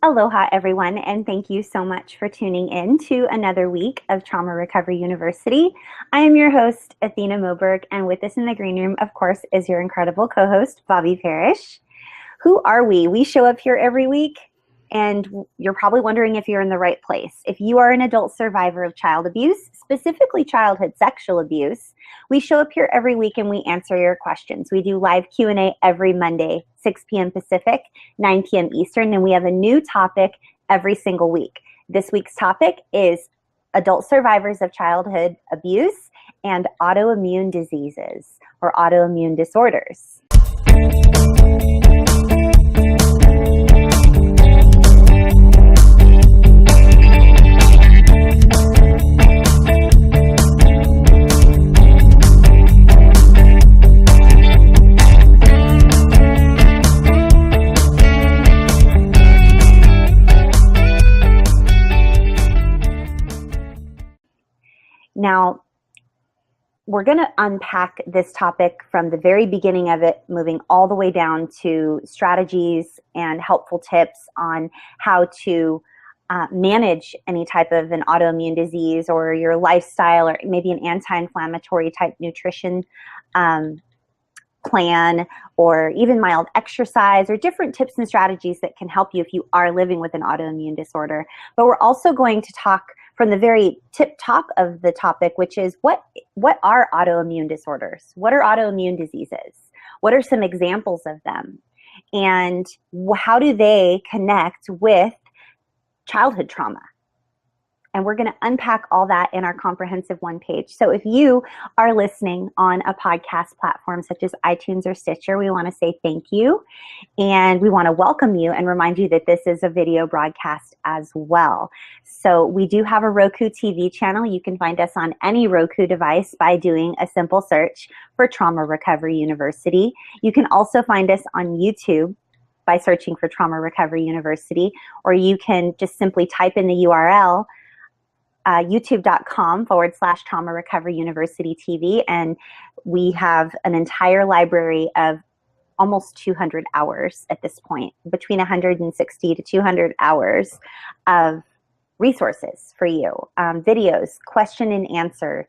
Aloha, everyone, and thank you so much for tuning in to another week of Trauma Recovery University. I am your host, Athena Moberg, and with us in the green room, of course, is your incredible co-host, Bobby Parrish. Who are we? We show up here every week, and you're probably wondering if you're in the right place. If you are an adult survivor of child abuse, specifically childhood sexual abuse, we show up here every week and we answer your questions. We do live Q&A every Monday, 6 p.m. Pacific, 9 p.m. Eastern, and we have a new topic every single week. This week's topic is adult survivors of childhood abuse and autoimmune diseases or autoimmune disorders. Now, we're going to unpack this topic from the very beginning of it, moving all the way down to strategies and helpful tips on how to manage any type of an autoimmune disease or your lifestyle or maybe an anti-inflammatory type nutrition plan or even mild exercise or different tips and strategies that can help you if you are living with an autoimmune disorder. But we're also going to talk from the very tip top of the topic, which is what are autoimmune disorders? What are autoimmune diseases? What are some examples of them? And how do they connect with childhood trauma? And we're going to unpack all that in our comprehensive one page. So if you are listening on a podcast platform such as iTunes or Stitcher, we want to say thank you. And we want to welcome you and remind you that this is a video broadcast as well. So we do have a Roku TV channel. You can find us on any Roku device by doing a simple search for Trauma Recovery University. You can also find us on YouTube by searching for Trauma Recovery University, or you can just simply type in the URL youtube.com/Trauma Recovery University TV, and we have an entire library of almost 200 hours at this point, between 160 to 200 hours of resources for you, videos, question and answer,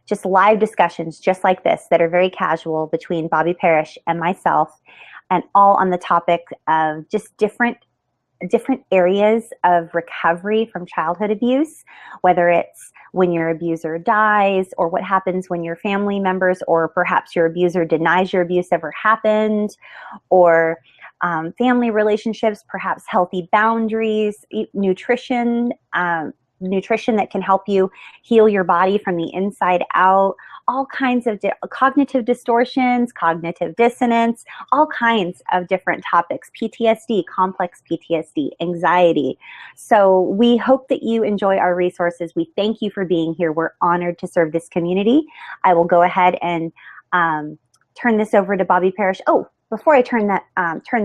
just live discussions just like this that are very casual between Bobby Parrish and myself, and all on the topic of just different areas of recovery from childhood abuse, whether it's when your abuser dies or what happens when your family members or perhaps your abuser denies your abuse ever happened, or family relationships, perhaps healthy boundaries, nutrition that can help you heal your body from the inside out, all kinds of cognitive distortions, cognitive dissonance, all kinds of different topics, PTSD, complex PTSD, anxiety. So we hope that you enjoy our resources. We thank you for being here. We're honored to serve this community. I will go ahead and turn this over to Bobby Parrish. Oh, before I turn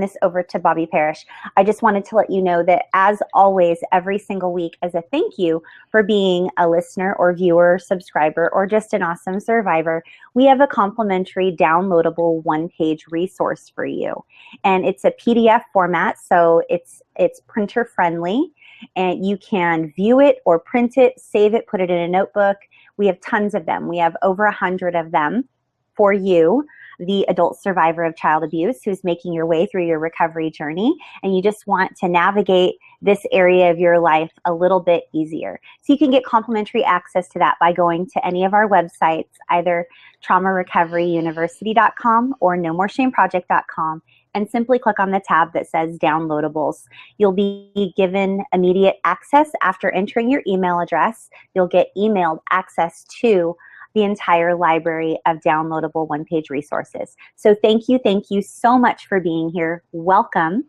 this over to Bobby Parrish, I just wanted to let you know that, as always, every single week, as a thank you for being a listener or viewer, subscriber, or just an awesome survivor, we have a complimentary downloadable one-page resource for you. And it's a PDF format, so it's printer friendly, and you can view it or print it, save it, put it in a notebook. We have tons of them. We have over 100 of them for you, the adult survivor of child abuse who's making your way through your recovery journey, and you just want to navigate this area of your life a little bit easier. So you can get complimentary access to that by going to any of our websites, either traumarecoveryuniversity.com or nomoreshameproject.com, and simply click on the tab that says downloadables. You'll be given immediate access after entering your email address. You'll get emailed access to the entire library of downloadable one-page resources. So thank you so much for being here. Welcome.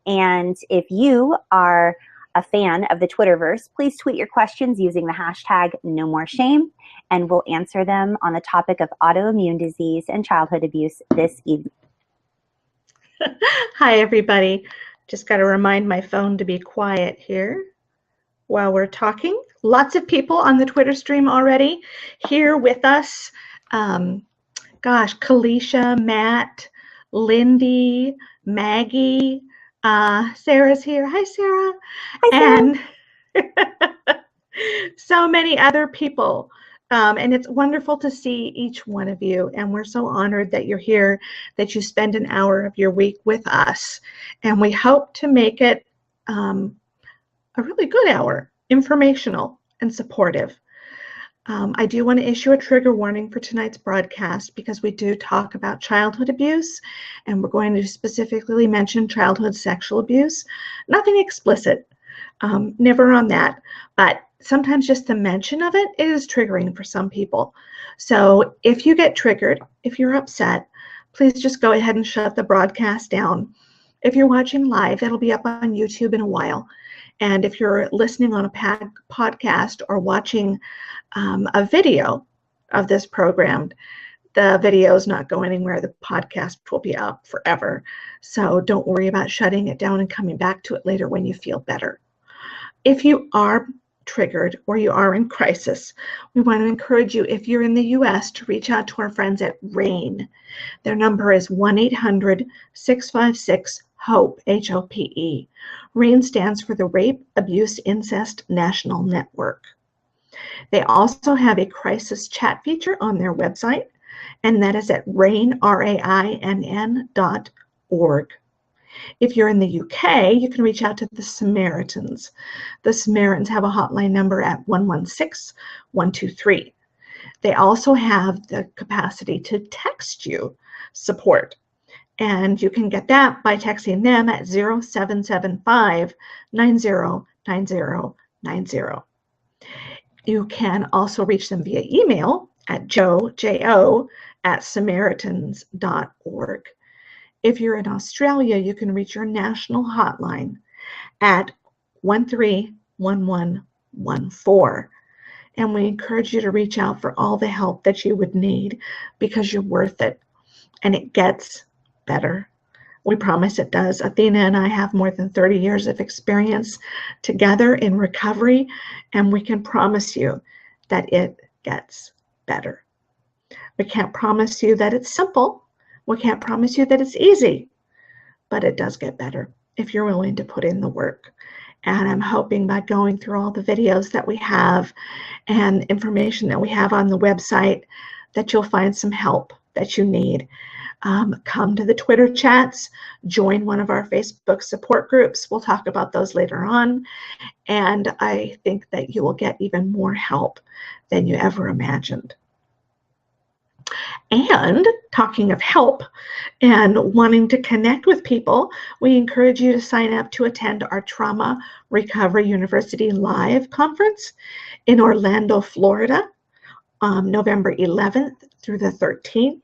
And if you are a fan of the Twitterverse, please tweet your questions using the hashtag #NoMoreShame, and we'll answer them on the topic of autoimmune disease and childhood abuse this evening. Hi, everybody. Just got to remind my phone to be quiet here while we're talking. Lots of people on the Twitter stream already here with us. Kalisha, Matt, Lindy, Maggie, Sarah's here. Hi, Sarah. Hi, Sarah. And so many other people. And it's wonderful to see each one of you. And we're so honored that you're here, that you spend an hour of your week with us. And we hope to make it a really good hour, informational and supportive. I do want to issue a trigger warning for tonight's broadcast because we do talk about childhood abuse, and we're going to specifically mention childhood sexual abuse. Nothing explicit, never on that, but sometimes just the mention of it is triggering for some people. So if you get triggered, if you're upset, please just go ahead and shut the broadcast down. If you're watching live, it'll be up on YouTube in a while. And if you're listening on a podcast or watching a video of this program, the video is not going anywhere. The podcast will be up forever. So don't worry about shutting it down and coming back to it later when you feel better. If you are triggered or you are in crisis, we want to encourage you, if you're in the US, to reach out to our friends at RAIN. Their number is 1-800-656-HOPE, HOPE. RAIN stands for the Rape, Abuse, Incest National Network. They also have a crisis chat feature on their website, and that is at rainn.org. If you're in the UK, you can reach out to the Samaritans. The Samaritans have a hotline number at 116-123. They also have the capacity to text you support, and you can get that by texting them at 0775-909090. You can also reach them via email at jo@samaritans.org. If you're in Australia, you can reach your national hotline at 131114. And we encourage you to reach out for all the help that you would need, because you're worth it. And it gets better. We promise it does. Athena and I have more than 30 years of experience together in recovery, and we can promise you that it gets better. We can't promise you that it's simple. We can't promise you that it's easy, but it does get better if you're willing to put in the work. And I'm hoping by going through all the videos that we have and information that we have on the website that you'll find some help that you need. Come to the Twitter chats, join one of our Facebook support groups. We'll talk about those later on. And I think that you will get even more help than you ever imagined. And talking of help and wanting to connect with people, we encourage you to sign up to attend our Trauma Recovery University Live conference in Orlando, Florida, November 11th through the 13th.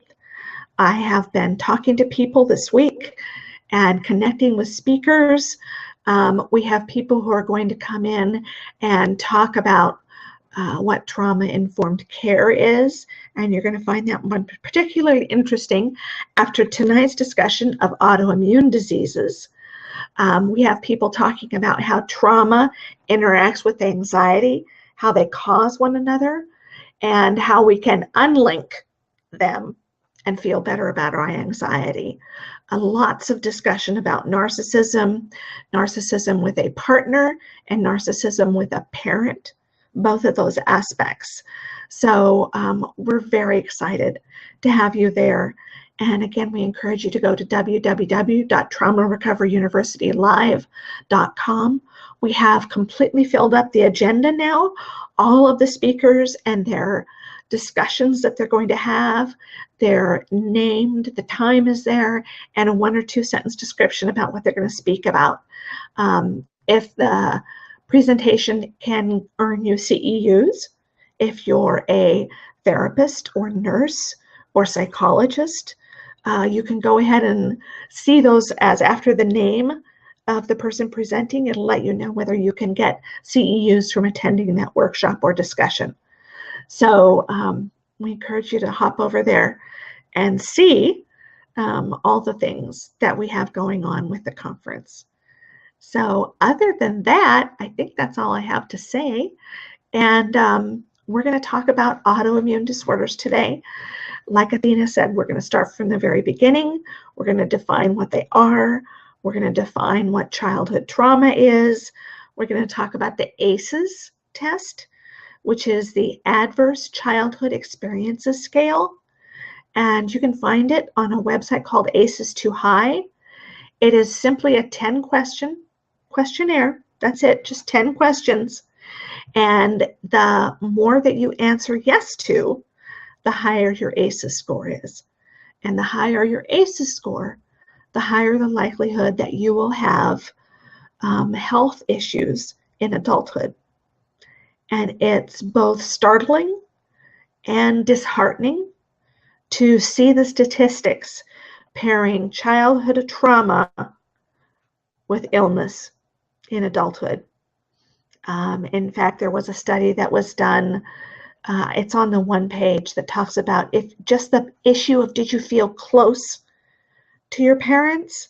I have been talking to people this week and connecting with speakers. We have people who are going to come in and talk about what trauma-informed care is, and you're going to find that one particularly interesting after tonight's discussion of autoimmune diseases. We have people talking about how trauma interacts with anxiety, how they cause one another, and how we can unlink them and feel better about our anxiety. Lots of discussion about narcissism, narcissism with a partner, and narcissism with a parent, both of those aspects. So we're very excited to have you there. And again, we encourage you to go to www.traumarecoveryuniversitylive.com. We have completely filled up the agenda now, all of the speakers and their discussions that they're going to have. They're named, the time is there, and a 1 or 2 sentence description about what they're going to speak about. If the presentation can earn you CEUs, if you're a therapist or nurse or psychologist, you can go ahead and see those as after the name of the person presenting. It'll let you know whether you can get CEUs from attending that workshop or discussion. So we encourage you to hop over there and see all the things that we have going on with the conference. So other than that, I think that's all I have to say. And we're going to talk about autoimmune disorders today. Like Athena said, we're going to start from the very beginning. We're going to define what they are, We're going to define what childhood trauma is. We're going to talk about the ACEs test, which is the Adverse Childhood Experiences Scale. And you can find it on a website called ACEs Too High. It is simply a 10-question questionnaire. That's it, just 10 questions. And the more that you answer yes to, the higher your ACEs score is. And the higher your ACEs score, the higher the likelihood that you will have health issues in adulthood. And it's both startling and disheartening to see the statistics pairing childhood trauma with illness in adulthood. In fact, there was a study that was done, it's on the one page, that talks about if just the issue of did you feel close to your parents,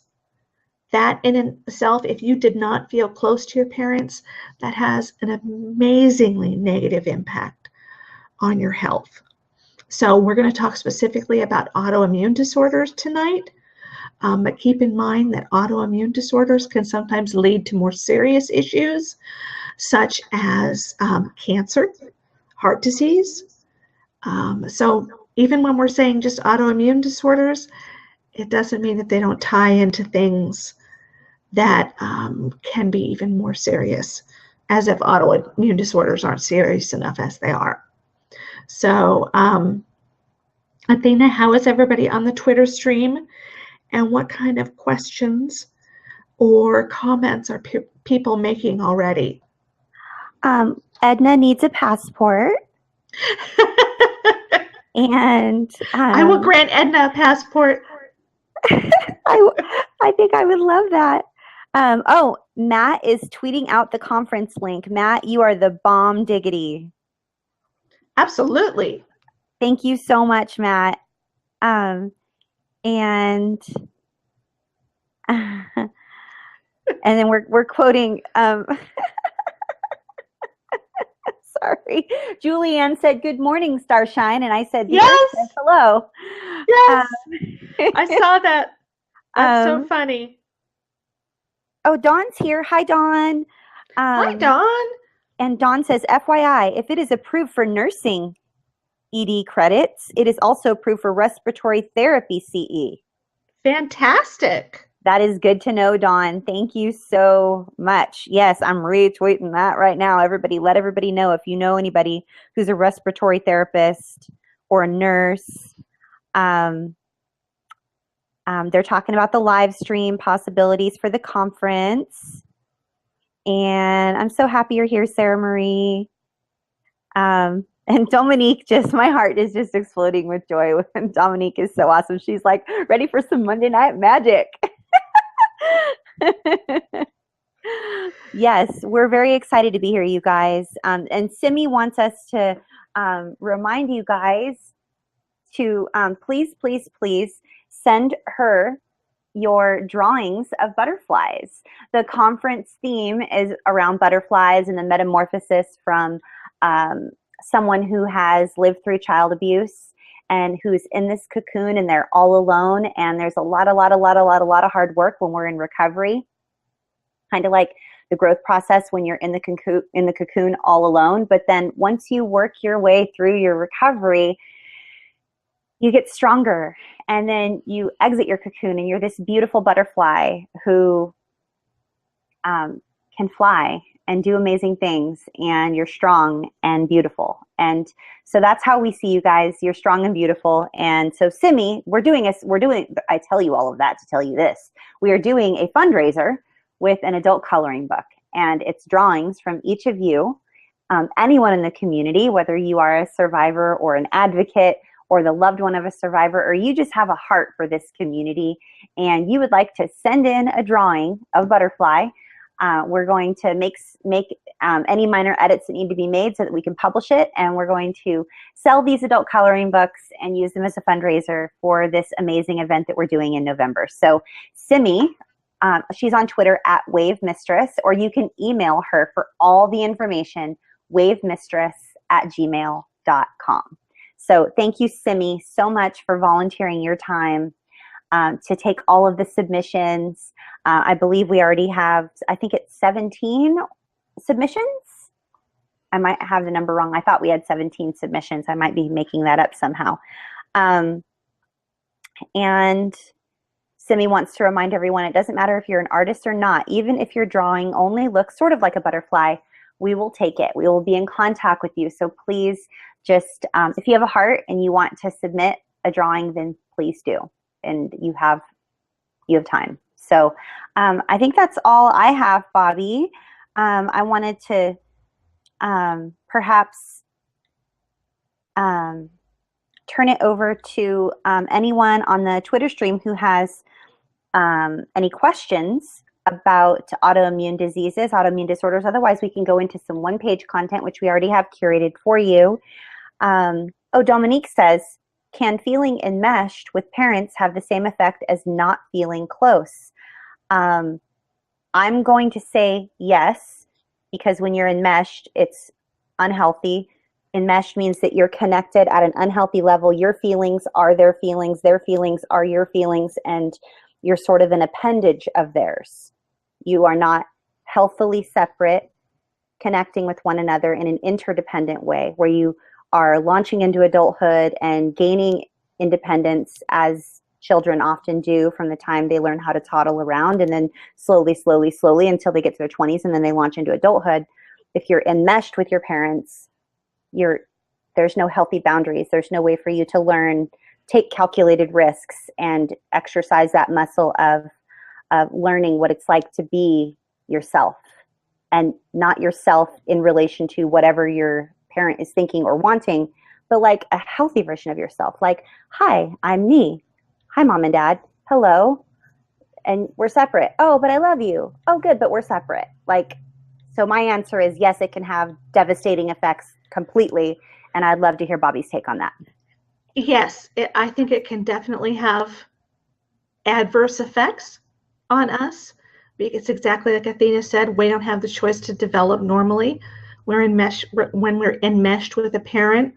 that in itself, if you did not feel close to your parents, that has an amazingly negative impact on your health. So we're going to talk specifically about autoimmune disorders tonight, but keep in mind that autoimmune disorders can sometimes lead to more serious issues, such as cancer, heart disease. So even when we're saying just autoimmune disorders, it doesn't mean that they don't tie into things that can be even more serious, as if autoimmune disorders aren't serious enough as they are. So, Athena, how is everybody on the Twitter stream? And what kind of questions or comments are people making already? Edna needs a passport. And I will grant Edna a passport. I think I would love that. Oh, Matt is tweeting out the conference link. Matt, you are the bomb diggity. Absolutely. Thank you so much, Matt. And and then we're quoting. Sorry, Julianne said, "Good morning, Starshine," and I said, "The Earth says hello." Yes, I saw that. That's so funny. Oh, Dawn's here. Hi, Dawn. Hi, Dawn. And Dawn says, FYI, if it is approved for nursing ED credits, it is also approved for respiratory therapy CE. Fantastic. That is good to know, Dawn. Thank you so much. Yes, I'm retweeting that right now. Everybody, let everybody know if you know anybody who's a respiratory therapist or a nurse. They're talking about the live stream possibilities for the conference. And I'm so happy you're here, Sarah Marie. And Dominique, just my heart is just exploding with joy. And Dominique is so awesome. She's like, ready for some Monday Night Magic. Yes, we're very excited to be here, you guys. And Simi wants us to remind you guys to please, please, please send her your drawings of butterflies. The conference theme is around butterflies and the metamorphosis from someone who has lived through child abuse and who's in this cocoon and they're all alone, and there's a lot of hard work when we're in recovery, kind of like the growth process when you're in the cocoon all alone. But then once you work your way through your recovery, you get stronger, and then you exit your cocoon and you're this beautiful butterfly who can fly and do amazing things, and you're strong and beautiful. And so that's how we see you guys. You're strong and beautiful. And so Simi, I tell you all of that to tell you this. We are doing a fundraiser with an adult coloring book, and it's drawings from each of you, anyone in the community, whether you are a survivor or an advocate or the loved one of a survivor, or you just have a heart for this community and you would like to send in a drawing of butterfly. We're going to make any minor edits that need to be made so that we can publish it, and we're going to sell these adult coloring books and use them as a fundraiser for this amazing event that we're doing in November. So Simi, she's on Twitter at WaveMistress, or you can email her for all the information, wavemistress@gmail.com. So thank you, Simi, so much for volunteering your time to take all of the submissions. I believe we already have, I think it's 17 submissions. I might have the number wrong. I thought we had 17 submissions. I might be making that up somehow. And Simi wants to remind everyone, it doesn't matter if you're an artist or not. Even if your drawing only looks sort of like a butterfly, we will take it. We will be in contact with you. So please just, if you have a heart and you want to submit a drawing, then please do. And you have time. So I think that's all I have, Bobby. I wanted to perhaps turn it over to anyone on the Twitter stream who has any questions about autoimmune diseases, autoimmune disorders. Otherwise, we can go into some one-page content, which we already have curated for you. Dominique says, can feeling enmeshed with parents have the same effect as not feeling close? I'm going to say yes, because when you're enmeshed, it's unhealthy. Enmeshed means that you're connected at an unhealthy level. Your feelings are their feelings are your feelings, and you're sort of an appendage of theirs. You are not healthily separate, connecting with one another in an interdependent way, where you are launching into adulthood and gaining independence, as children often do from the time they learn how to toddle around, and then slowly until they get to their 20s, and then they launch into adulthood. If you're enmeshed with your parents, there's no healthy boundaries. There's no way for you to learn, take calculated risks, and exercise that muscle of learning what it's like to be yourself, and not yourself in relation to whatever your parent is thinking or wanting, but like a healthy version of yourself. Like, hi, I'm me. Hi, mom and dad. Hello. And we're separate. Oh, but I love you. Oh, good, but we're separate. Like, so my answer is yes, it can have devastating effects completely. And I'd love to hear Bobby's take on that. Yes, I think it can definitely have adverse effects on us. It's exactly like Athena said, we don't have the choice to develop normally. When we're enmeshed with a parent.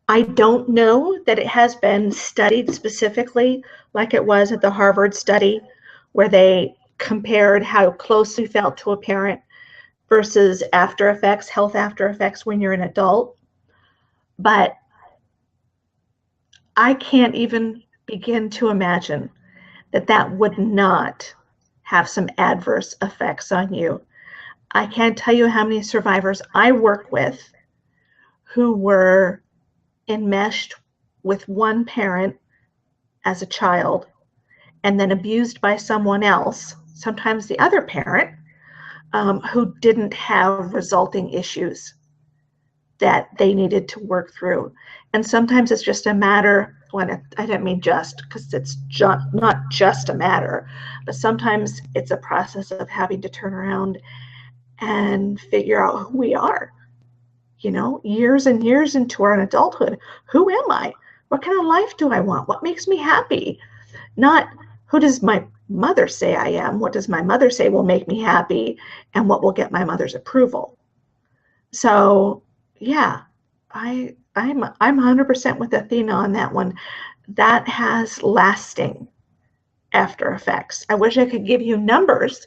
I don't know that it has been studied specifically like it was at the Harvard study, where they compared how close we felt to a parent versus after effects, health after effects when you're an adult. But I can't even begin to imagine that would not have some adverse effects on you. I can't tell you how many survivors I work with who were enmeshed with one parent as a child and then abused by someone else, sometimes the other parent, who didn't have resulting issues that they needed to work through. And sometimes it's just a matter, I didn't mean just, because it's not just a matter, but sometimes it's a process of having to turn around and figure out who we are. Years and years into our adulthood, who am I? What kind of life do I want? What makes me happy? Not who does my mother say I am? What does my mother say will make me happy? And what will get my mother's approval? So yeah, I'm 100% with Athena on that one. That has lasting after effects. I wish I could give you numbers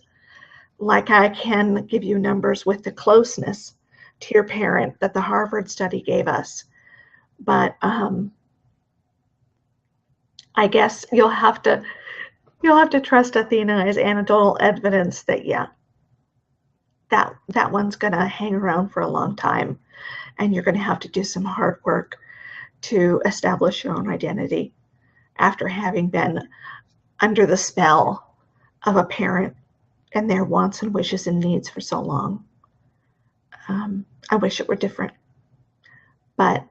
like I can give you numbers with the closeness to your parent that the Harvard study gave us. But I guess you'll have to trust Athena as anecdotal evidence that that one's gonna hang around for a long time, and you're gonna have to do some hard work to establish your own identity after having been under the spell of a parent and their wants and wishes and needs for so long. I wish it were different. But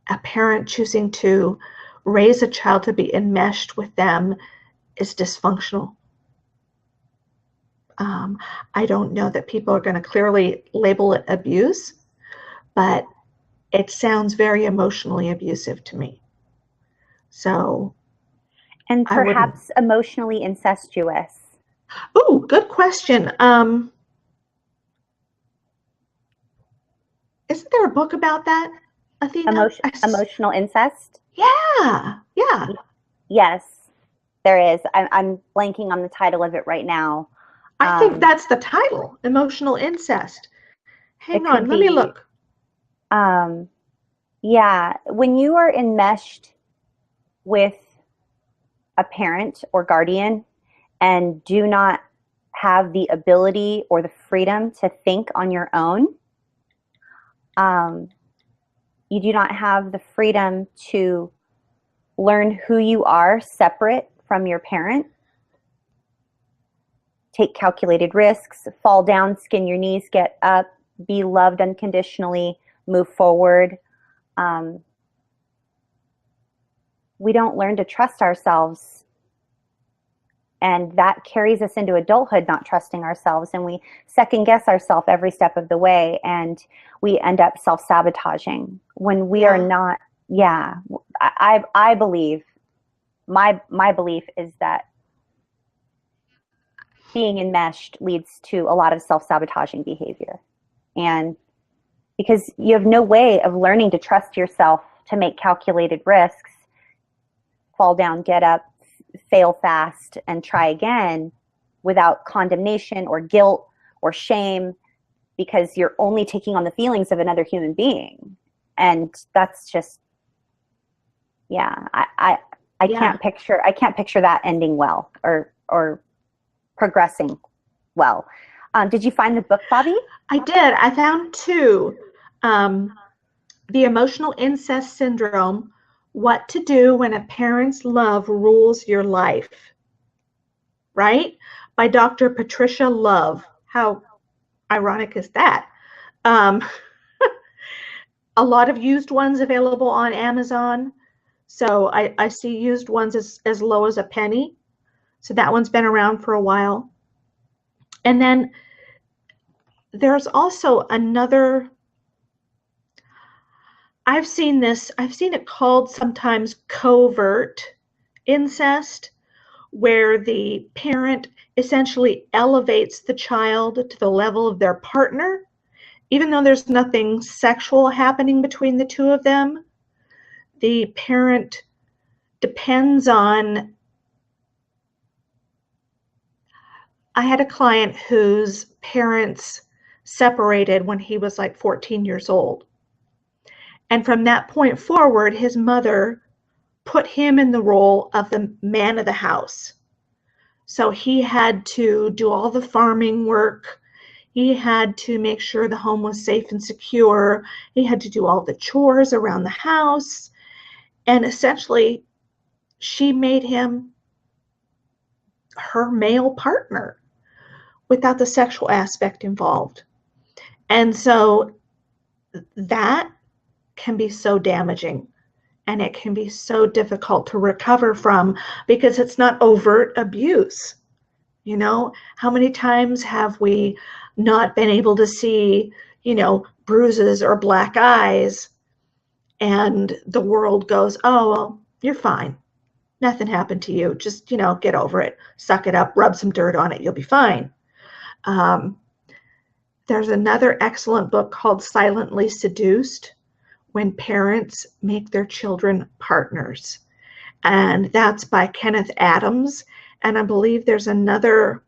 a parent choosing to raise a child to be enmeshed with them is dysfunctional. I don't know that people are going to clearly label it abuse, but it sounds very emotionally abusive to me. So, and perhaps emotionally incestuous. Oh, good question. Isn't there a book about that, Athena? Emotional incest? Yeah. Yes. There is. I'm blanking on the title of it right now. I think that's the title, emotional incest. Hang on, let me look. Yeah, when you are enmeshed with a parent or guardian and do not have the ability or the freedom to think on your own, you do not have the freedom to learn who you are separate from your parent, take calculated risks, fall down, skin your knees, get up, be loved unconditionally, move forward. We don't learn to trust ourselves. And that carries us into adulthood, not trusting ourselves. And we second guess ourselves every step of the way. And we end up self-sabotaging when we are not. Yeah, I believe, my belief is that being enmeshed leads to a lot of self-sabotaging behavior. And because you have no way of learning to trust yourself to make calculated risks, fall down, get up, fail fast, and try again without condemnation or guilt or shame, because you're only taking on the feelings of another human being. And that's just, I can't picture that ending well or progressing well. Did you find the book, Bobby? I did. I found two. The Emotional Incest Syndrome, What to Do When a Parent's Love Rules Your Life, right? By Dr. Patricia Love. How ironic is that? A lot of used ones available on Amazon. So I see used ones as low as a penny. So that one's been around for a while. And then there's also another, I've seen it called sometimes covert incest, where the parent essentially elevates the child to the level of their partner, even though there's nothing sexual happening between the two of them. The parent depends on, I had a client whose parents separated when he was like 14 years old. And from that point forward, his mother put him in the role of the man of the house. So he had to do all the farming work. He had to make sure the home was safe and secure. He had to do all the chores around the house. And essentially, she made him her male partner without the sexual aspect involved. And so that can be so damaging, and it can be so difficult to recover from, because it's not overt abuse. You know, how many times have we not been able to see, bruises or black eyes, and the world goes, oh, well, you're fine. Nothing happened to you. Just, get over it. Suck it up, rub some dirt on it. You'll be fine. There's another excellent book called Silently Seduced, When Parents Make Their Children Partners. And that's by Kenneth Adams. And I believe there's another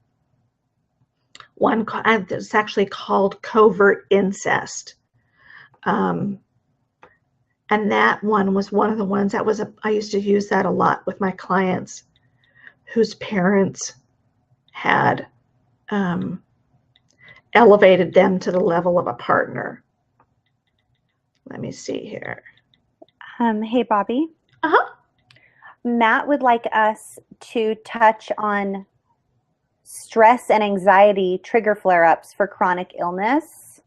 one that's actually called Covert Incest. And that one was one of the ones I used to use that a lot with my clients whose parents had elevated them to the level of a partner. Let me see here. Hey, Bobby. Uh-huh. Matt would like us to touch on stress and anxiety trigger flare-ups for chronic illness.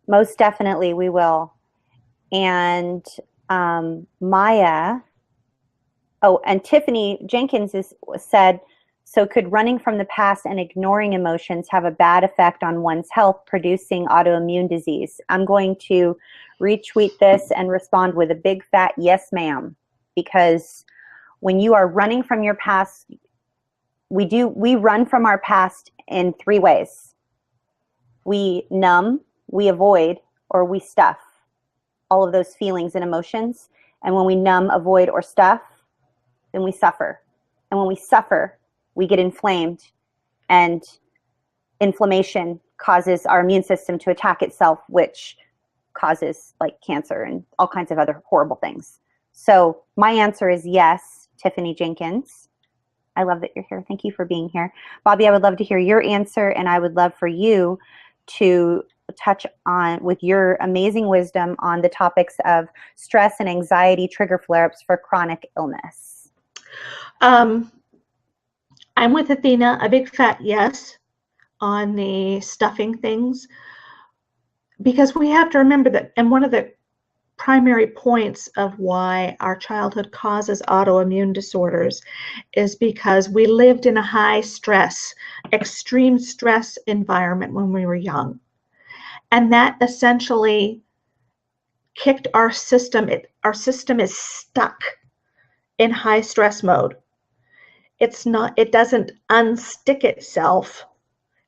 Most definitely we will. And Maya, and Tiffany Jenkins said, so could running from the past and ignoring emotions have a bad effect on one's health, producing autoimmune disease? I'm going to retweet this and respond with a big fat yes, ma'am. Because when you are running from your past, we run from our past in three ways. We numb, we avoid, or we stuff all of those feelings and emotions. And when we numb, avoid, or stuff, then we suffer. And when we suffer, we get inflamed. And inflammation causes our immune system to attack itself, which causes like cancer and all kinds of other horrible things. So my answer is yes, Tiffany Jenkins. I love that you're here. Thank you for being here. Bobby, I would love to hear your answer, and I would love for you to touch on, with your amazing wisdom, on the topics of stress and anxiety trigger flare-ups for chronic illness. I'm with Athena, a big fat yes on the stuffing things, because we have to remember that, and one of the primary points of why our childhood causes autoimmune disorders is because we lived in a high stress, extreme stress environment when we were young. And that essentially kicked our system. Our system is stuck in high stress mode. It doesn't unstick itself,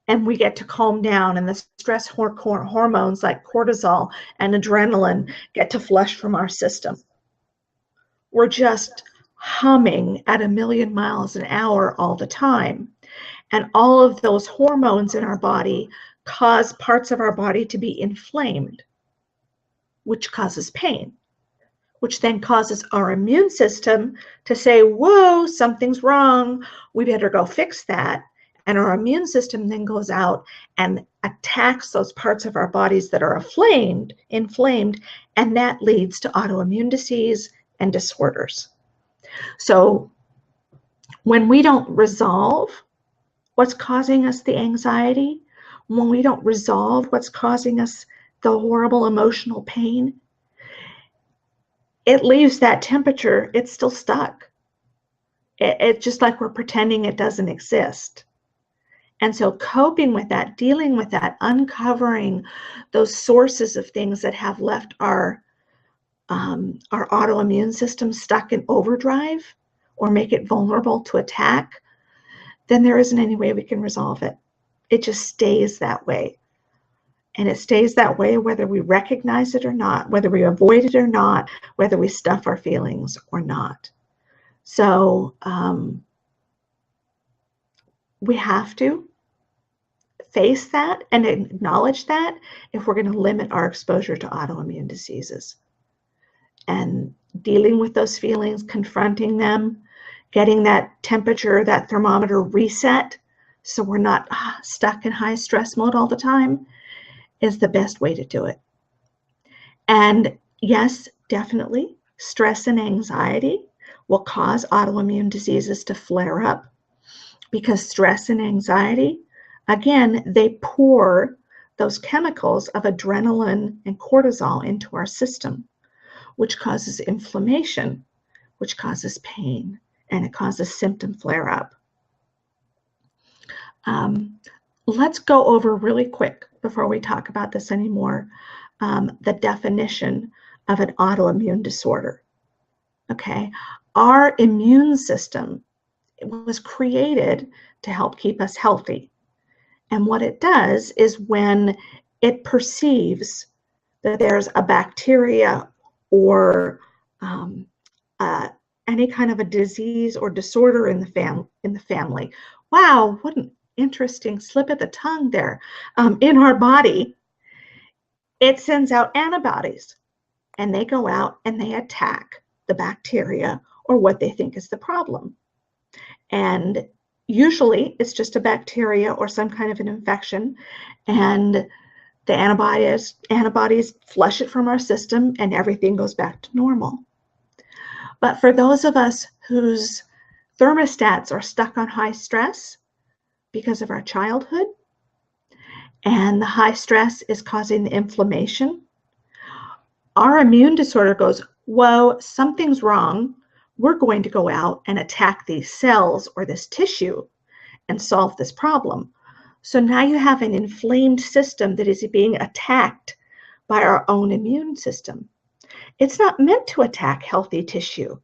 and we get to calm down, and the stress hormones like cortisol and adrenaline get to flush from our system. We're just humming at 1,000,000 miles an hour all the time. And all of those hormones in our body cause parts of our body to be inflamed, which causes pain, which then causes our immune system to say, whoa, something's wrong. We better go fix that. And our immune system then goes out and attacks those parts of our bodies that are inflamed, and that leads to autoimmune disease and disorders. So when we don't resolve what's causing us the anxiety, when we don't resolve what's causing us the horrible emotional pain, it leaves that temperature, it's still stuck. It's just like we're pretending it doesn't exist. And so coping with that, dealing with that, uncovering those sources of things that have left our autoimmune system stuck in overdrive or make it vulnerable to attack, then there isn't any way we can resolve it. It just stays that way. And it stays that way whether we recognize it or not, whether we avoid it or not, whether we stuff our feelings or not. So we have to face that and acknowledge that if we're going to limit our exposure to autoimmune diseases. And dealing with those feelings, confronting them, getting that temperature, that thermometer reset so we're not stuck in high stress mode all the time is the best way to do it. And yes, definitely, stress and anxiety will cause autoimmune diseases to flare up, because stress and anxiety, again, they pour those chemicals of adrenaline and cortisol into our system, which causes inflammation, which causes pain, and it causes symptom flare up. Let's go over really quick before we talk about this anymore, the definition of an autoimmune disorder. Okay, our immune system was created to help keep us healthy. And what it does is when it perceives that there's a bacteria or any kind of a disease or disorder in the family. Wow, what an interesting slip of the tongue there. In our body, it sends out antibodies, and they go out and they attack the bacteria or what they think is the problem. And usually it's just a bacteria or some kind of an infection, and the antibodies flush it from our system and everything goes back to normal. But for those of us whose thermostats are stuck on high stress because of our childhood, and the high stress is causing the inflammation, our immune disorder goes, whoa, something's wrong. We're going to go out and attack these cells or this tissue and solve this problem. So now you have an inflamed system that is being attacked by our own immune system. It's not meant to attack healthy tissue.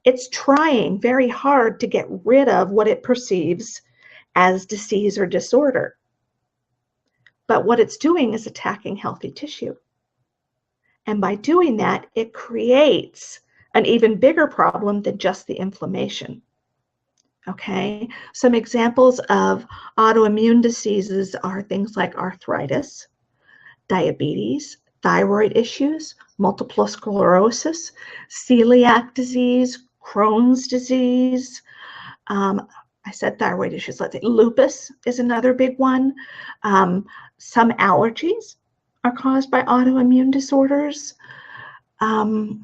It's trying very hard to get rid of what it perceives as disease or disorder. But what it's doing is attacking healthy tissue. And by doing that, it creates an even bigger problem than just the inflammation. Okay, some examples of autoimmune diseases are things like arthritis, diabetes, thyroid issues, multiple sclerosis, celiac disease, Crohn's disease. I said thyroid issues. Let's say lupus is another big one. Some allergies are caused by autoimmune disorders. And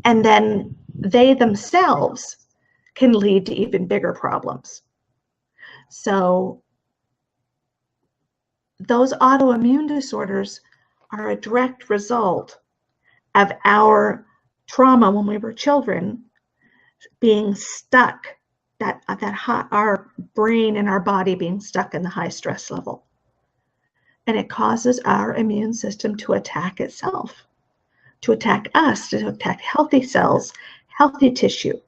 then they themselves can lead to even bigger problems. So those autoimmune disorders are a direct result of our trauma when we were children being stuck, our brain and our body being stuck in the high stress level. And it causes our immune system to attack itself, to attack us, to attack healthy cells, healthy tissue,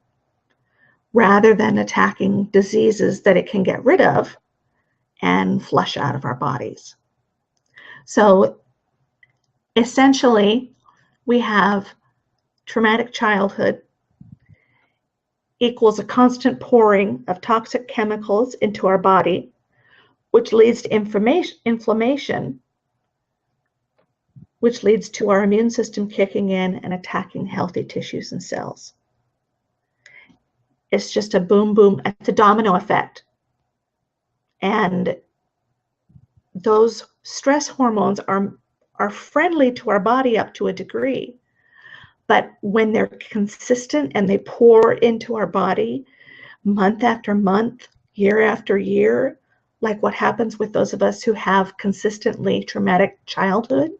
rather than attacking diseases that it can get rid of and flush out of our bodies. So essentially, we have traumatic childhood equals a constant pouring of toxic chemicals into our body, which leads to inflammation, which leads to our immune system kicking in and attacking healthy tissues and cells. It's just a boom, boom, it's a domino effect. And those stress hormones are friendly to our body up to a degree. But when they're consistent and they pour into our body month after month, year after year, like what happens with those of us who have consistently traumatic childhood,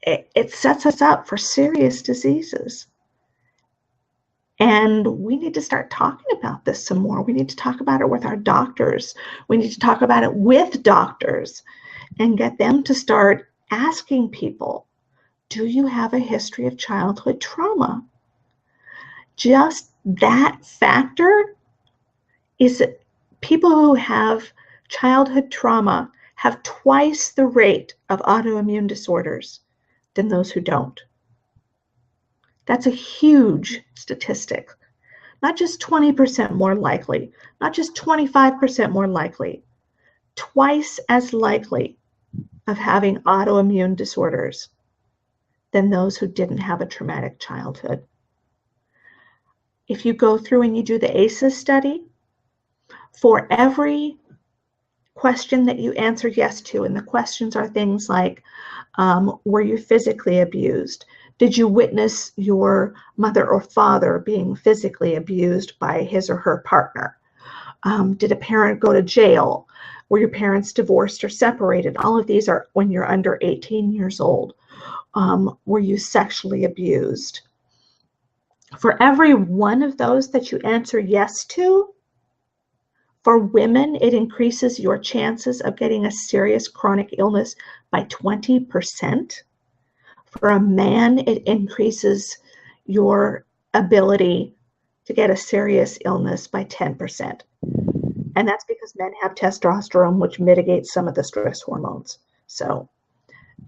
it sets us up for serious diseases. And we need to start talking about this some more. We need to talk about it with our doctors. We need to talk about it with doctors and get them to start asking people, do you have a history of childhood trauma? Just that factor is that people who have childhood trauma have twice the rate of autoimmune disorders than those who don't. That's a huge statistic. Not just 20% more likely, not just 25% more likely, twice as likely of having autoimmune disorders than those who didn't have a traumatic childhood. If you go through and you do the ACEs study, for every question that you answer yes to, and the questions are things like, were you physically abused? Did you witness your mother or father being physically abused by his or her partner? Did a parent go to jail? Were your parents divorced or separated? All of these are when you're under 18 years old. Were you sexually abused? For every one of those that you answer yes to, for women, it increases your chances of getting a serious chronic illness by 20%. For a man, it increases your ability to get a serious illness by 10%. And that's because men have testosterone, which mitigates some of the stress hormones. So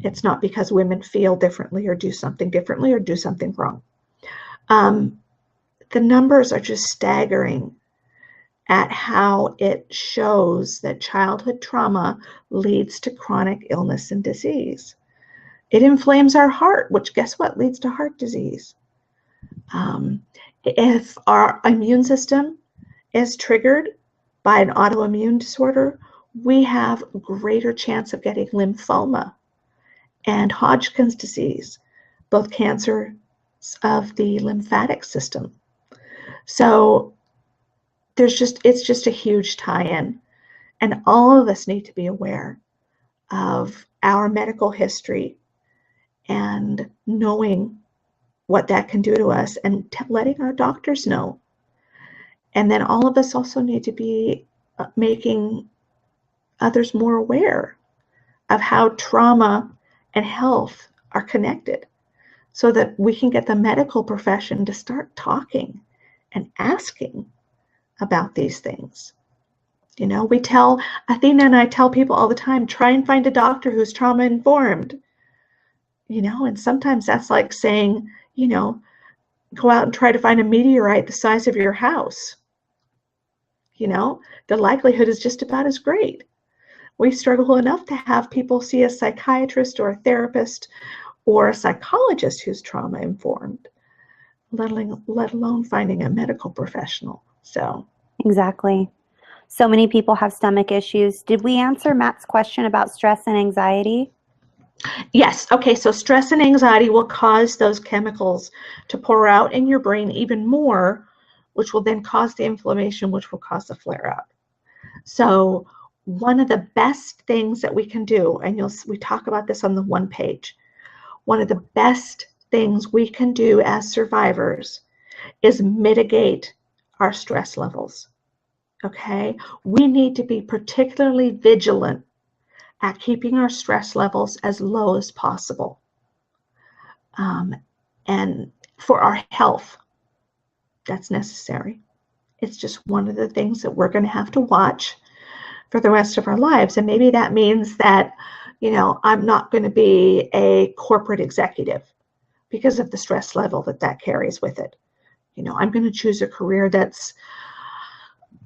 it's not because women feel differently or do something differently or do something wrong. The numbers are just staggering at how it shows that childhood trauma leads to chronic illness and disease. It inflames our heart, which guess what leads to heart disease. If our immune system is triggered by an autoimmune disorder, we have a greater chance of getting lymphoma and Hodgkin's disease, both cancers of the lymphatic system. So it's just a huge tie-in. And all of us need to be aware of our medical history and knowing what that can do to us and letting our doctors know. And then all of us also need to be making others more aware of how trauma and health are connected so that we can get the medical profession to start talking and asking about these things. You know, Athena and I tell people all the time, try and find a doctor who's trauma informed. and sometimes that's like saying, go out and try to find a meteorite the size of your house. The likelihood is just about as great. We struggle enough to have people see a psychiatrist or a therapist or a psychologist who's trauma informed, let alone finding a medical professional. So Exactly. So many people have stomach issues. Did we answer Matt's question about stress and anxiety? yes, okay, so stress and anxiety will cause those chemicals to pour out in your brain even more, which will then cause the inflammation, which will cause the flare up. So one of the best things that we can do, and we talk about this on the one page, one of the best things we can do as survivors is mitigate our stress levels. Okay? We need to be particularly vigilant at keeping our stress levels as low as possible. And for our health, that's necessary. It's just one of the things that we're going to have to watch for the rest of our lives. And maybe that means that, I'm not going to be a corporate executive because of the stress level that carries with it. I'm going to choose a career that's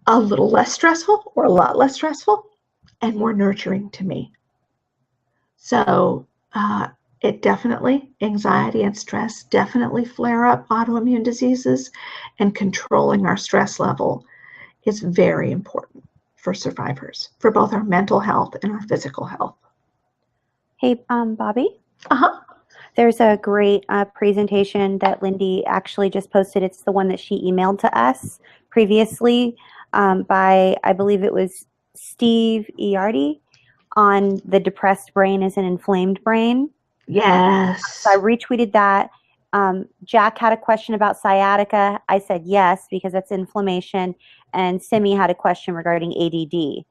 a little less stressful or a lot less stressful and more nurturing to me. So it definitely, anxiety and stress definitely flare up autoimmune diseases, and controlling our stress level is very important for survivors, for both our mental health and our physical health. Hey, Bobby? Uh-huh. There's a great presentation that Lindy actually just posted. It's the one that she emailed to us previously by, I believe it was Steve Iardi, on the depressed brain is an inflamed brain. Yes. So I retweeted that. Jack had a question about sciatica. I said yes, because that's inflammation. And Simi had a question regarding ADD.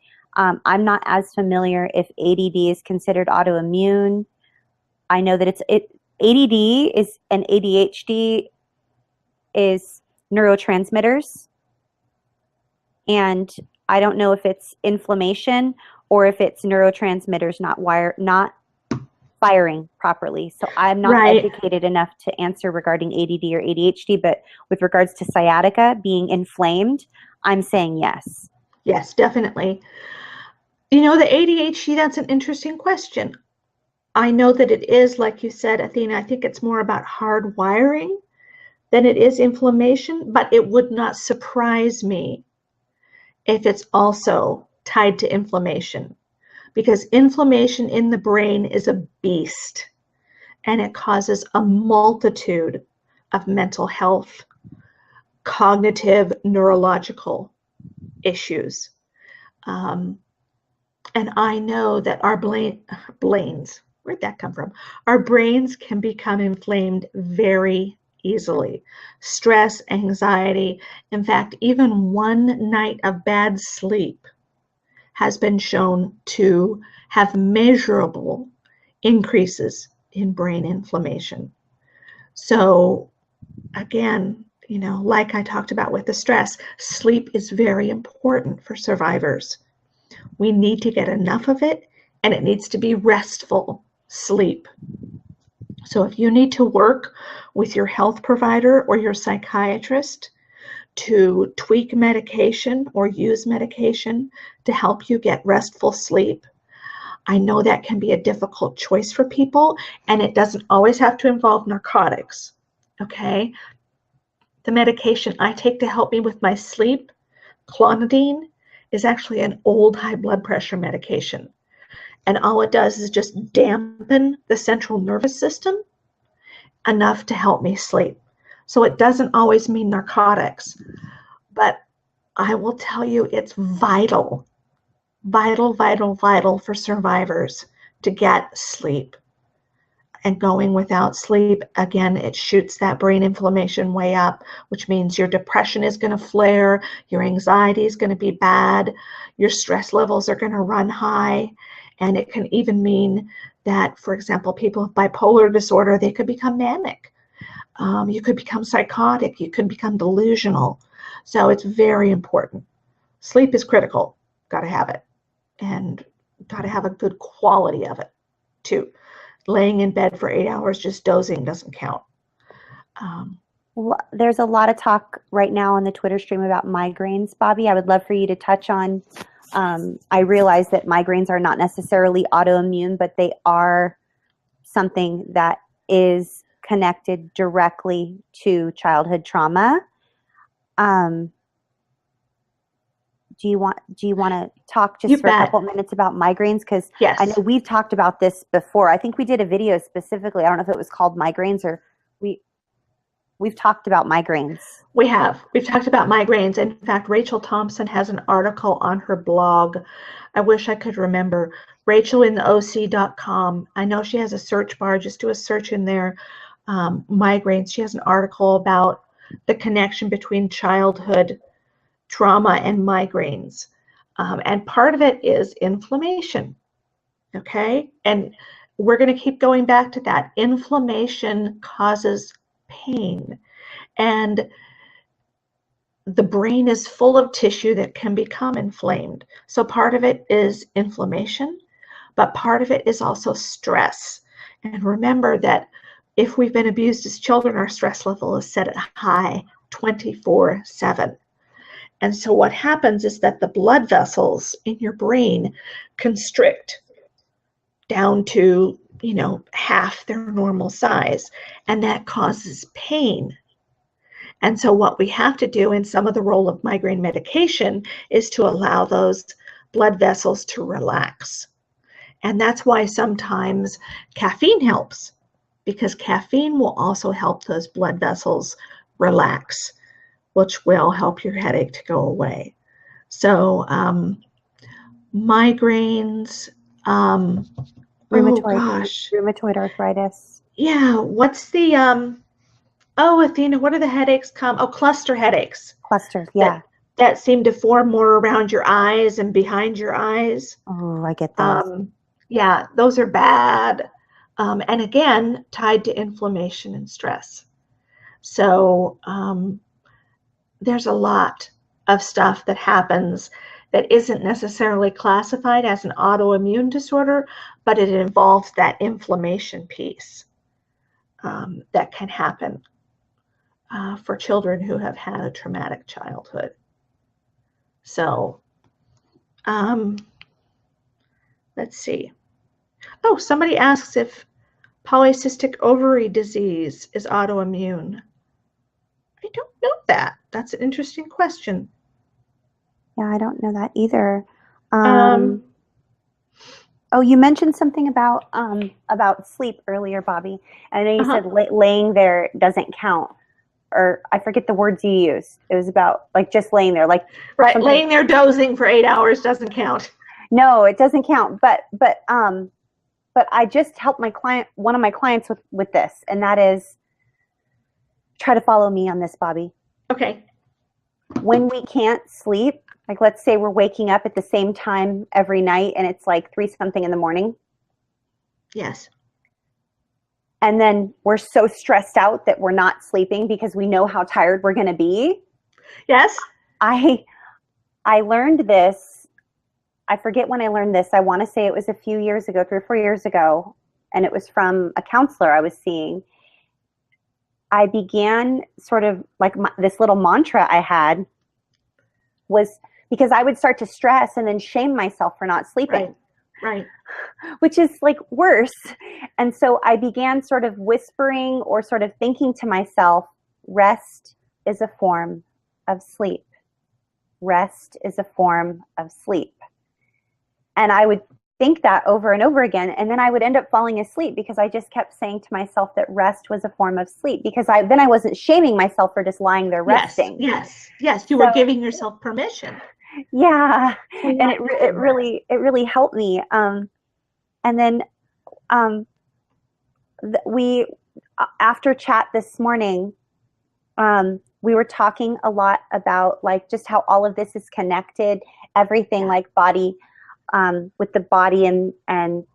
I'm not as familiar if ADD is considered autoimmune. I know that ADD is and ADHD is neurotransmitters. And I don't know if it's inflammation or if it's neurotransmitters not firing properly. So I'm not educated enough to answer regarding ADD or ADHD, but with regards to sciatica being inflamed, I'm saying yes. Yes, definitely. The ADHD, that's an interesting question. I know that it is, like you said, Athena, I think it's more about hard wiring than it is inflammation, but it would not surprise me if it's also tied to inflammation, because inflammation in the brain is a beast, and it causes a multitude of mental health, cognitive, neurological issues. And I know that our brains, where'd that come from? Our brains can become inflamed very easily. Stress, anxiety, in fact, even one night of bad sleep has been shown to have measurable increases in brain inflammation. So again, like I talked about with the stress, sleep is very important for survivors. We need to get enough of it, and it needs to be restful sleep. So if you need to work with your health provider or your psychiatrist to tweak medication or use medication to help you get restful sleep, I know that can be a difficult choice for people, and it doesn't always have to involve narcotics, okay? The medication I take to help me with my sleep, clonidine, is actually an old high blood pressure medication. And all it does is just dampen the central nervous system enough to help me sleep. So it doesn't always mean narcotics, but I will tell you it's vital for survivors to get sleep. And going without sleep, again, it shoots that brain inflammation way up, which means your depression is going to flare, your anxiety is going to be bad, your stress levels are going to run high, and it can even mean that, for example, people with bipolar disorder, they could become manic. You could become psychotic, you could become delusional. So it's very important. Sleep is critical. Got to have it. And got to have a good quality of it, too. laying in bed for 8 hours just dozing doesn't count. There's a lot of talk right now on the Twitter stream about migraines, Bobby. I would love for you to touch on. I realize that migraines are not necessarily autoimmune, but they are something that is connected directly to childhood trauma. Do you want to talk just for a couple minutes about migraines? Because yes. I know we've talked about this before. I think we did a video specifically. I don't know if it was called migraines or we've talked about migraines. We have. We've talked about migraines. In fact, Rachel Thompson has an article on her blog. I wish I could remember. RachelInTheOC.com. I know she has a search bar. Just do a search in there. Migraines. She has an article about the connection between childhood trauma and migraines. And part of it is inflammation. Okay? And we're going to keep going back to that. Inflammation causes pain. And the brain is full of tissue that can become inflamed. So part of it is inflammation, but part of it is also stress. And remember that if we've been abused as children, our stress level is set at high 24/7. And so what happens is that the blood vessels in your brain constrict down to, half their normal size, and that causes pain. And so what we have to do, in some of the role of migraine medication, is to allow those blood vessels to relax. And that's why sometimes caffeine helps, because caffeine will also help those blood vessels relax, which will help your headache to go away. So migraines, rheumatoid arthritis. Yeah, what's the Athena, what are the headaches cluster headaches. Clusters, yeah. That seem to form more around your eyes and behind your eyes. Oh, I get those. Yeah, those are bad. And again, tied to inflammation and stress. So there's a lot of stuff that happens that isn't necessarily classified as an autoimmune disorder, but it involves that inflammation piece that can happen for children who have had a traumatic childhood. So let's see. Oh, somebody asks if polycystic ovary disease is autoimmune. I don't know that. That's an interesting question. Yeah, I don't know that either. Oh, you mentioned something about sleep earlier, Bobby. I know you said laying there doesn't count, or I forget the words you used. It was about just laying there, right. Laying there dozing for 8 hours doesn't count. No, it doesn't count. But I just helped one of my clients with this, and that is try to follow me on this, Bobby. Okay. When we can't sleep, let's say we're waking up at the same time every night and it's 3-something in the morning. Yes. And then we're so stressed out that we're not sleeping because we know how tired we're going to be. Yes. I learned this. I forget when I learned this. I want to say it was a few years ago, 3 or 4 years ago. And it was from a counselor I was seeing. I began sort of this little mantra I had was because I would start to stress and then shame myself for not sleeping. Right. Which is worse. And so I began sort of whispering or sort of thinking to myself, rest is a form of sleep. Rest is a form of sleep. And I would think that over and over again. And then I would end up falling asleep because I just kept saying to myself that rest was a form of sleep, because then I wasn't shaming myself for just lying there resting. Yes. You were giving yourself permission. Yeah. And it really helped me. And then we, after chat this morning, we were talking a lot about just how all of this is connected, everything body, with the body and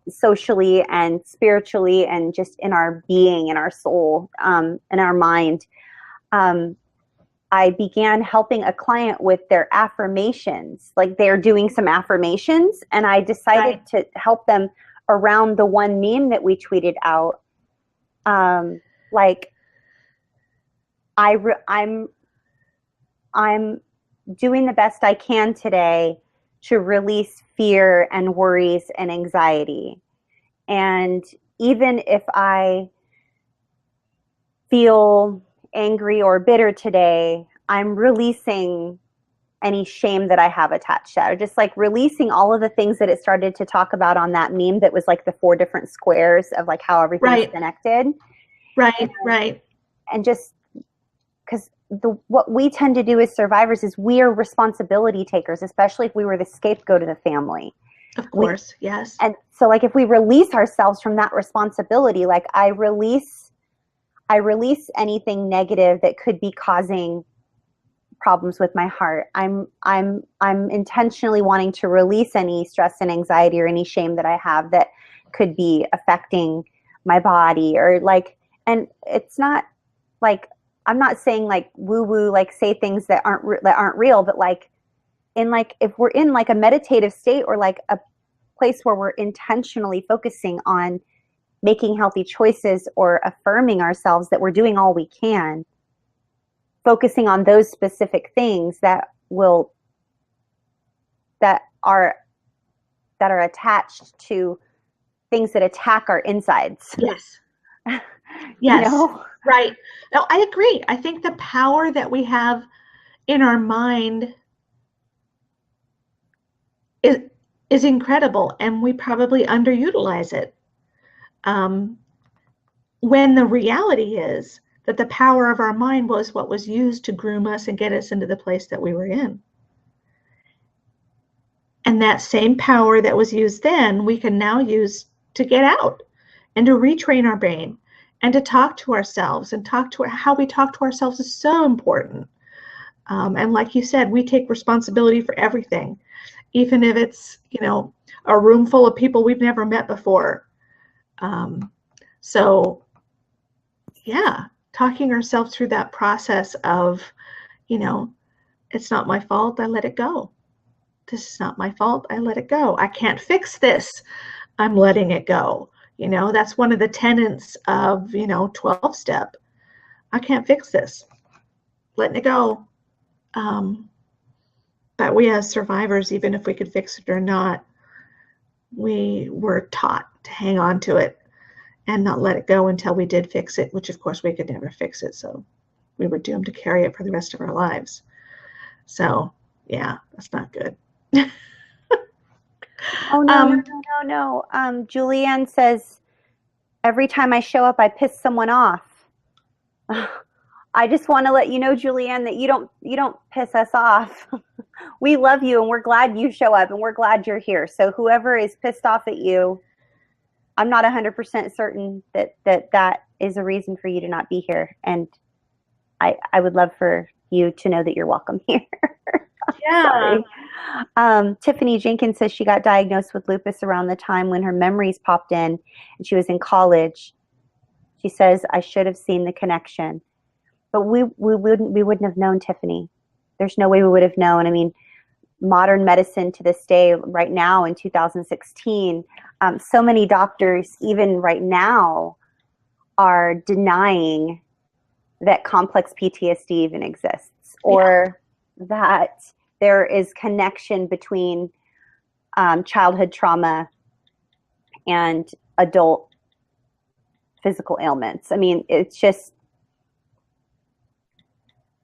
socially and spiritually and just in our being, in our soul, in our mind. I began helping a client with their affirmations. They're doing some affirmations, and I decided to help them around the one meme that we tweeted out, like I'm doing the best I can today to release fear and worries and anxiety. And even if I feel angry or bitter today, I'm releasing any shame that I have attached to that, or just like releasing all of the things that it started to talk about on that meme that was like the 4 different squares of like how everything's connected. Right. And just because what we tend to do as survivors is we are responsibility takers, especially if we were the scapegoat of the family. Of course, yes. And so like if we release ourselves from that responsibility, like I release anything negative that could be causing problems with my heart. I'm intentionally wanting to release any stress and anxiety or any shame that I have that could be affecting my body, or like, and it's not like, I'm not saying like woo woo, like say things that aren't real, but like if we're in like a meditative state or like a place where we're intentionally focusing on making healthy choices or affirming ourselves that we're doing all we can, focusing on those specific things that are attached to things that attack our insides. Yes. Yes. You know? Right. No, I agree. I think the power that we have in our mind is incredible, and we probably underutilize it. When the reality is that the power of our mind was what was used to groom us and get us into the place that we were in. And that same power that was used then, we can now use to get out and to retrain our brain and to talk to ourselves, and how we talk to ourselves is so important. And like you said, we take responsibility for everything, even if it's, a room full of people we've never met before. So yeah, talking ourselves through that process of, it's not my fault, I let it go. This is not my fault, I let it go. I can't fix this, I'm letting it go. That's one of the tenets of, 12-step. I can't fix this, letting it go. But we as survivors, even if we could fix it or not, we were taught to hang on to it and not let it go until we did fix it, which of course we could never fix it. So we were doomed to carry it for the rest of our lives. So yeah, that's not good. Oh, no. Julianne says, every time I show up, I piss someone off. I just want to let you know, Julianne, that you don't piss us off. We love you, and we're glad you show up, and we're glad you're here. So whoever is pissed off at you, I'm not 100% certain that is a reason for you to not be here. And I would love for you to know that you're welcome here. Yeah. Tiffany Jenkins says she got diagnosed with lupus around the time when her memories popped in and she was in college. She says, I should have seen the connection. But we wouldn't have known, Tiffany. There's no way we would have known. I mean, modern medicine to this day, right now in 2016, so many doctors, even right now, are denying that complex PTSD even exists, or that there is connection between childhood trauma and adult physical ailments. I mean, it's just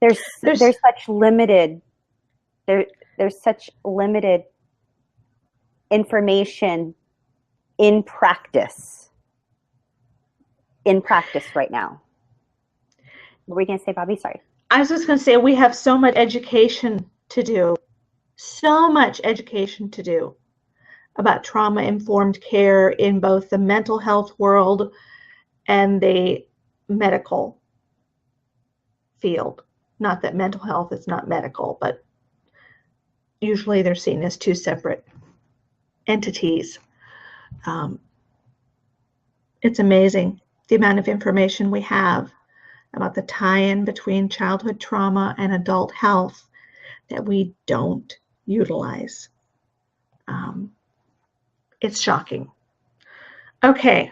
there's such limited information in practice right now. What were you going to say, Bobby? Sorry. I was just going to say, we have so much education to do, about trauma-informed care in both the mental health world and the medical field. Not that mental health is not medical, but usually they're seen as two separate entities. It's amazing the amount of information we have about the tie-in between childhood trauma and adult health that we don't utilize. It's shocking. Okay.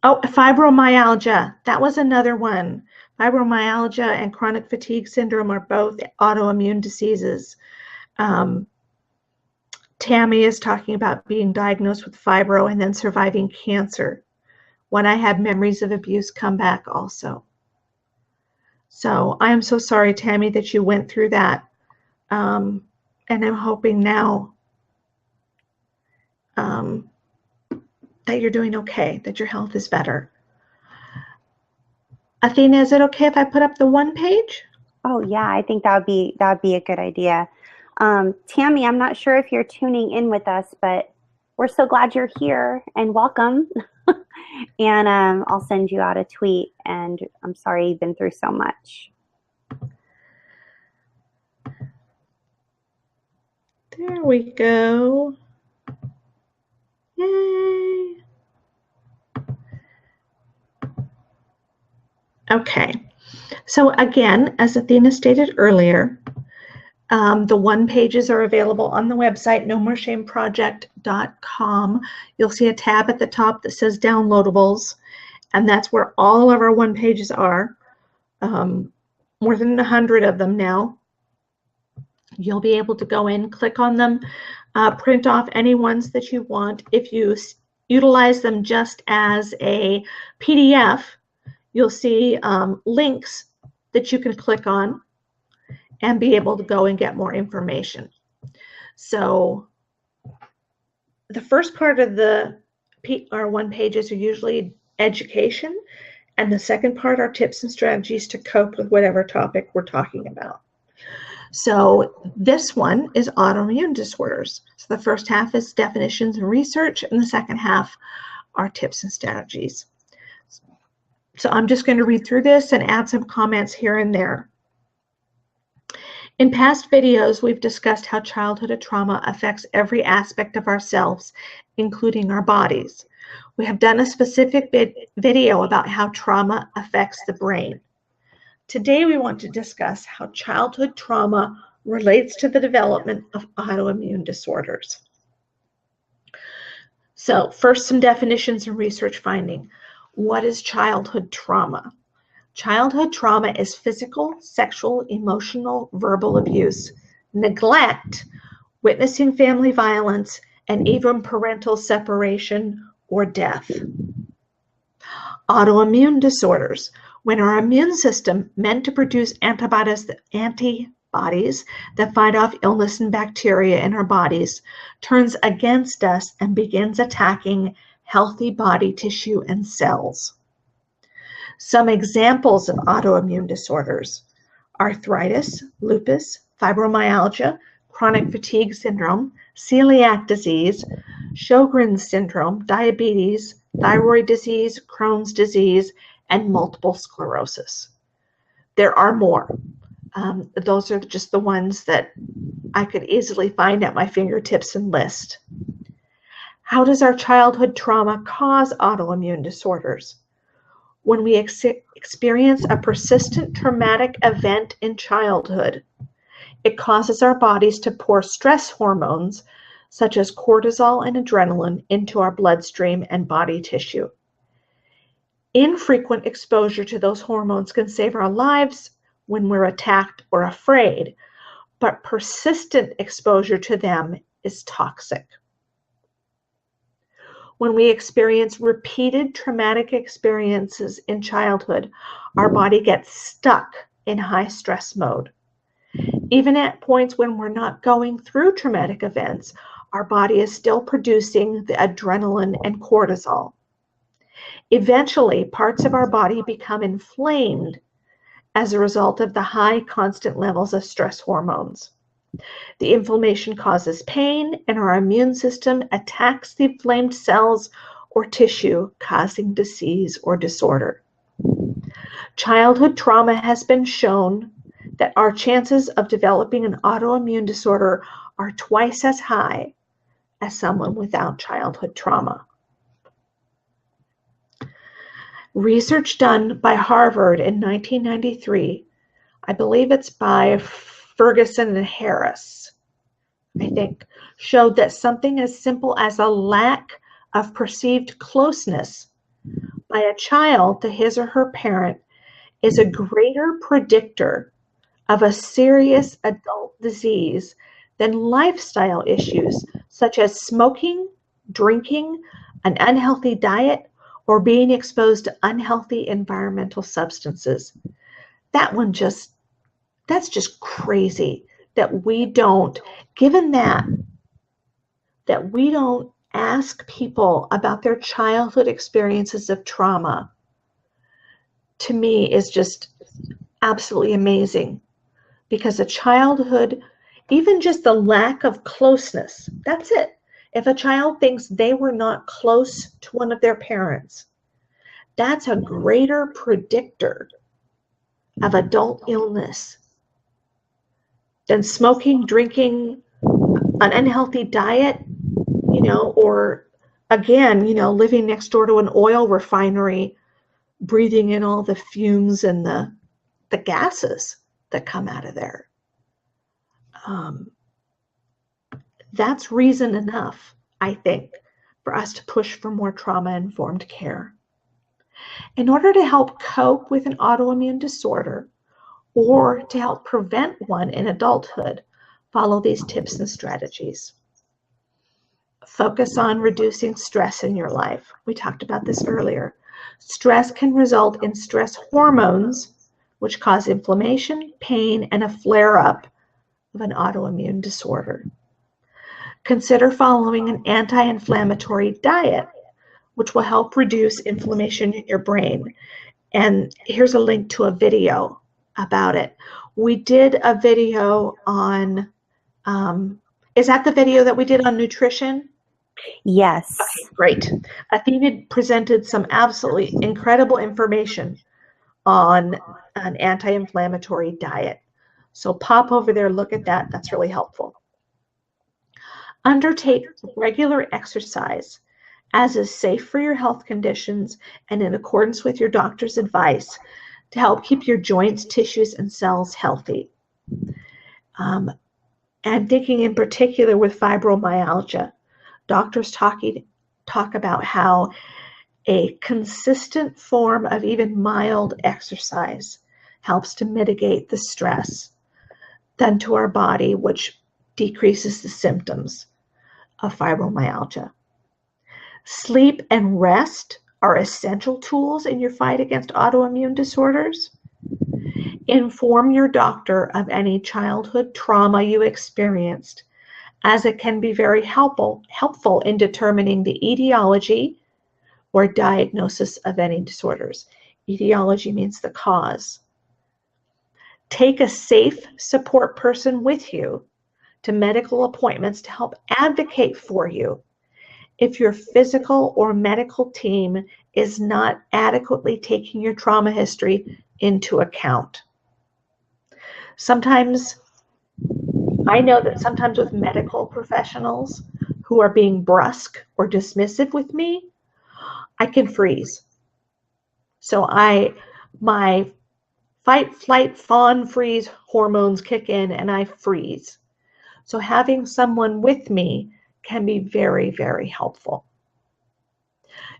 Oh, fibromyalgia. That was another one. Fibromyalgia and chronic fatigue syndrome are both autoimmune diseases. Tammy is talking about being diagnosed with fibro and then surviving cancer. When I had memories of abuse come back also. So I am so sorry, Tammy, that you went through that. And I'm hoping now that you're doing okay, that your health is better. Athena, is it okay if I put up the one page? Oh yeah, I think that would be a good idea. Tammy, I'm not sure if you're tuning in with us, but we're so glad you're here and welcome. And I'll send you out a tweet. And I'm sorry you've been through so much. There we go. Yay. Okay. So again, as Athena stated earlier, the one pages are available on the website, nomoreshameproject.com. You'll see a tab at the top that says downloadables, and that's where all of our one pages are. More than 100 of them now. You'll be able to go in, click on them, print off any ones that you want. If you utilize them just as a PDF, you'll see links that you can click on and be able to go and get more information. So the first part of our one pages are usually education, and the second part are tips and strategies to cope with whatever topic we're talking about. So this one is autoimmune disorders. So the first half is definitions and research, and the second half are tips and strategies. So I'm just going to read through this and add some comments here and there. In past videos, we've discussed how childhood trauma affects every aspect of ourselves, including our bodies. We have done a specific video about how trauma affects the brain. Today, we want to discuss how childhood trauma relates to the development of autoimmune disorders. So first, some definitions and research finding. What is childhood trauma? Childhood trauma is physical, sexual, emotional, verbal abuse, neglect, witnessing family violence, and even parental separation or death. Autoimmune disorders, when our immune system, meant to produce antibodies that fight off illness and bacteria in our bodies, turns against us and begins attacking healthy body tissue and cells. Some examples of autoimmune disorders: arthritis, lupus, fibromyalgia, chronic fatigue syndrome, celiac disease, Sjogren's syndrome, diabetes, thyroid disease, Crohn's disease, and multiple sclerosis. There are more. Those are just the ones that I could easily find at my fingertips and list. How does our childhood trauma cause autoimmune disorders? When we experience a persistent traumatic event in childhood, it causes our bodies to pour stress hormones such as cortisol and adrenaline into our bloodstream and body tissue. Infrequent exposure to those hormones can save our lives when we're attacked or afraid, but persistent exposure to them is toxic. When we experience repeated traumatic experiences in childhood, our body gets stuck in high stress mode. Even at points when we're not going through traumatic events, our body is still producing the adrenaline and cortisol. Eventually, parts of our body become inflamed as a result of the high constant levels of stress hormones. The inflammation causes pain, and our immune system attacks the inflamed cells or tissue, causing disease or disorder. Childhood trauma has been shown that our chances of developing an autoimmune disorder are twice as high as someone without childhood trauma. Research done by Harvard in 1993, I believe it's by Ferguson and Harris. I think, showed that something as simple as a lack of perceived closeness by a child to his or her parent is a greater predictor of a serious adult disease than lifestyle issues such as smoking, drinking, an unhealthy diet, or being exposed to unhealthy environmental substances. That's just crazy that we don't, given that we don't ask people about their childhood experiences of trauma, to me is just absolutely amazing. Because a childhood, even just the lack of closeness, that's it. If a child thinks they were not close to one of their parents, that's a greater predictor of adult illness than smoking, drinking, an unhealthy diet, or again, living next door to an oil refinery, breathing in all the fumes and the gases that come out of there. That's reason enough, I think, for us to push for more trauma-informed care. In order to help cope with an autoimmune disorder or to help prevent one in adulthood, follow these tips and strategies. Focus on reducing stress in your life. We talked about this earlier. Stress can result in stress hormones, which cause inflammation, pain, and a flare-up of an autoimmune disorder. Consider following an anti-inflammatory diet, which will help reduce inflammation in your brain. And here's a link to a video about it. We did a video on, is that the video that we did on nutrition? Yes. Okay, great. Athena presented some absolutely incredible information on an anti-inflammatory diet. So pop over there, look at that. That's really helpful. Undertake regular exercise as is safe for your health conditions and in accordance with your doctor's advice to help keep your joints, tissues, and cells healthy. And thinking in particular with fibromyalgia, doctors talk about how a consistent form of even mild exercise helps to mitigate the stress done to our body, which decreases the symptoms of fibromyalgia. Sleep and rest are essential tools in your fight against autoimmune disorders. Inform your doctor of any childhood trauma you experienced, as it can be very helpful in determining the etiology or diagnosis of any disorders. Etiology means the cause. Take a safe support person with you to medical appointments to help advocate for you if your physical or medical team is not adequately taking your trauma history into account. Sometimes, I know that sometimes with medical professionals who are being brusque or dismissive with me, I can freeze. So my fight, flight, fawn, freeze hormones kick in and I freeze. So having someone with me can be very, very helpful.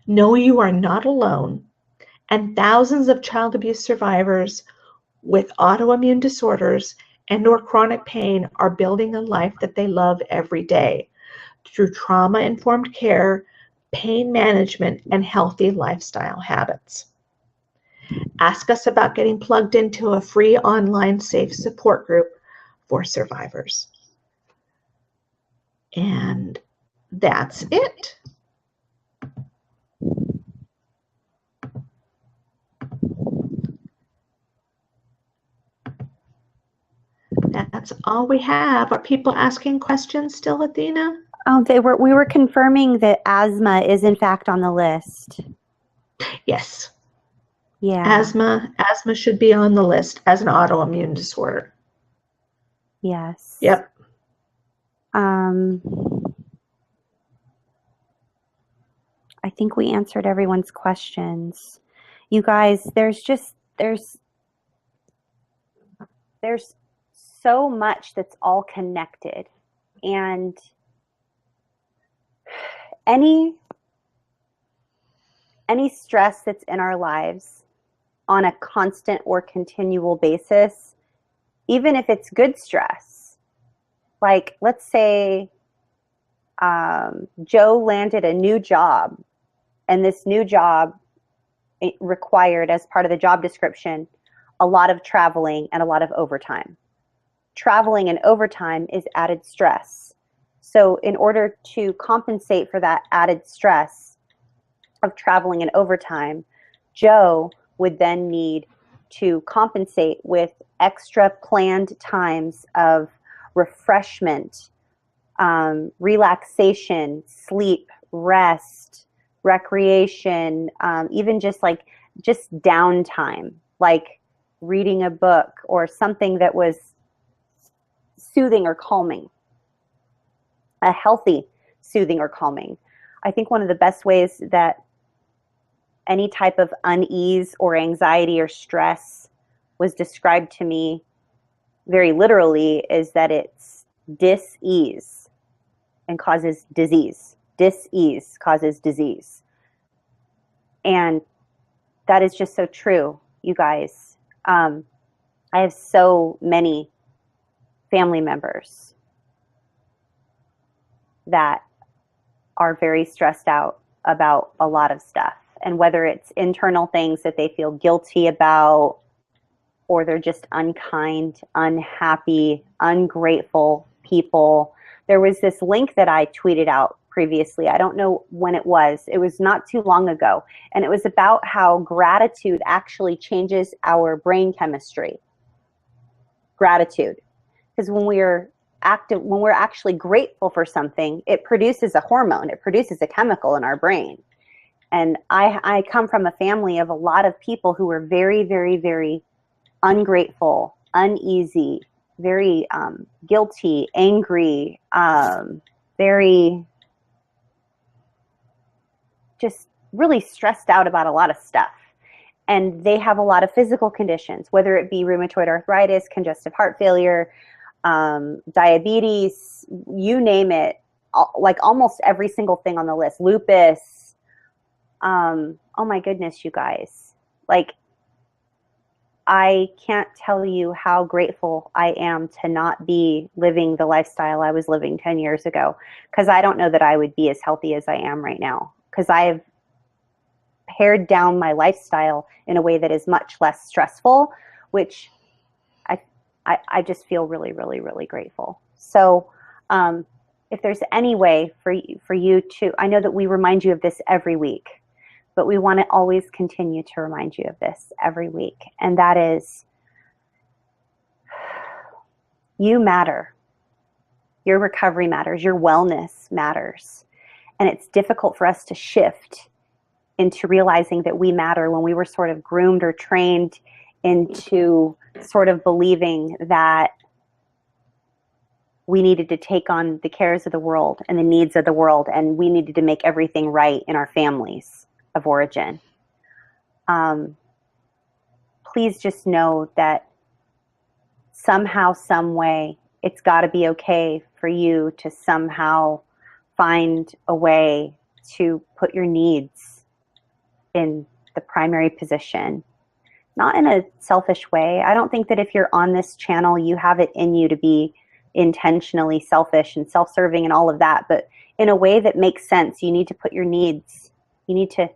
Know you are not alone, and thousands of child abuse survivors with autoimmune disorders and/or chronic pain are building a life that they love every day through trauma-informed care, pain management, and healthy lifestyle habits. Ask us about getting plugged into a free online safe support group for survivors. And that's it. That's all we have. Are people asking questions still, Athena? Oh, we were confirming that asthma is in fact on the list. Yes. Yeah. Asthma should be on the list as an autoimmune disorder. Yes. Yep. I think we answered everyone's questions. You guys, there's so much that's all connected. And any stress that's in our lives on a constant or continual basis, even if it's good stress, like let's say Joe landed a new job, and this new job required, as part of the job description, a lot of traveling and a lot of overtime. Traveling and overtime is added stress. So in order to compensate for that added stress of traveling and overtime, Joe would then need to compensate with extra planned times of refreshment, relaxation, sleep, rest, recreation, even just downtime, like reading a book or something that was soothing or calming, a healthy soothing or calming. I think one of the best ways that any type of unease or anxiety or stress was described to me very literally is that it's dis-ease and causes disease. Dis-ease causes disease. And that is just so true, you guys. I have so many family members that are very stressed out about a lot of stuff. And whether it's internal things that they feel guilty about, or they're just unkind, unhappy, ungrateful people. There was this link that I tweeted out previously. I don't know when it was. It was not too long ago. And it was about how gratitude actually changes our brain chemistry. Gratitude. Because when we're actually grateful for something, it produces a hormone. It produces a chemical in our brain. And I come from a family of a lot of people who were very, very, very ungrateful, uneasy, very guilty, angry, very just really stressed out about a lot of stuff. And they have a lot of physical conditions, whether it be rheumatoid arthritis, congestive heart failure, diabetes, you name it, like almost every single thing on the list, lupus. Oh my goodness, you guys. Like, I can't tell you how grateful I am to not be living the lifestyle I was living 10 years ago, because I don't know that I would be as healthy as I am right now, because I have pared down my lifestyle in a way that is much less stressful, which I just feel really, really, really grateful. So if there's any way for you to, I know that we remind you of this every week, but we want to always continue to remind you of this every week. And that is, you matter. Your recovery matters. Your wellness matters. And it's difficult for us to shift into realizing that we matter when we were sort of groomed or trained into sort of believing that we needed to take on the cares of the world and the needs of the world, and we needed to make everything right in our families of origin. Please just know that somehow, some way, it's got to be okay for you to somehow find a way to put your needs in the primary position, not in a selfish way. I don't think that if you're on this channel, you have it in you to be intentionally selfish and self-serving and all of that, but in a way that makes sense. You need to put your needs, you need to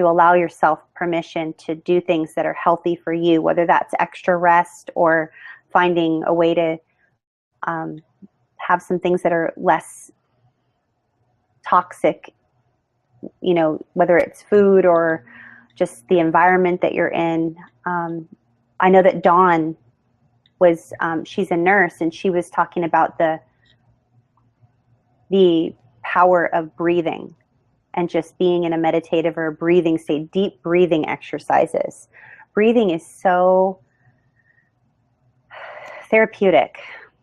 allow yourself permission to do things that are healthy for you, whether that's extra rest or finding a way to have some things that are less toxic, you know, whether it's food or just the environment that you're in. I know that Dawn was, she's a nurse, and she was talking about the power of breathing and just being in a meditative or a breathing state, deep breathing exercises. Breathing is so therapeutic.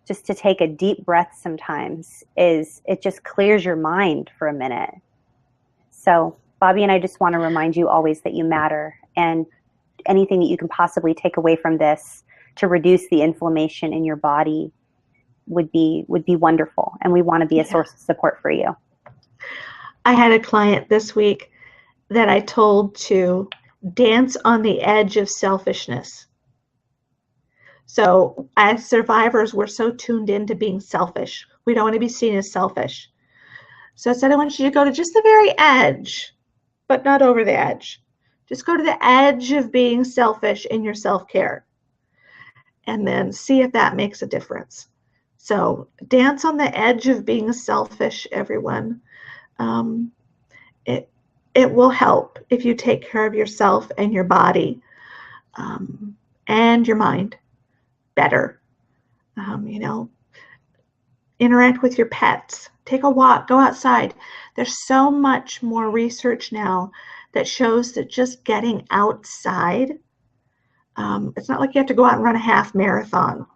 Just to take a deep breath sometimes it just clears your mind for a minute. So Bobby and I just want to remind you always that you matter, and anything that you can possibly take away from this to reduce the inflammation in your body would be wonderful. And we want to be a source of support for you. I had a client this week that I told to dance on the edge of selfishness. So as survivors, we're so tuned into being selfish. We don't want to be seen as selfish. So I said, I want you to go to just the very edge, but not over the edge. Just go to the edge of being selfish in your self-care, and then see if that makes a difference. So dance on the edge of being selfish, everyone. It will help if you take care of yourself and your body and your mind better. Interact with your pets. Take a walk. Go outside. There's so much more research now that shows that just getting outside, it's not like you have to go out and run a half marathon.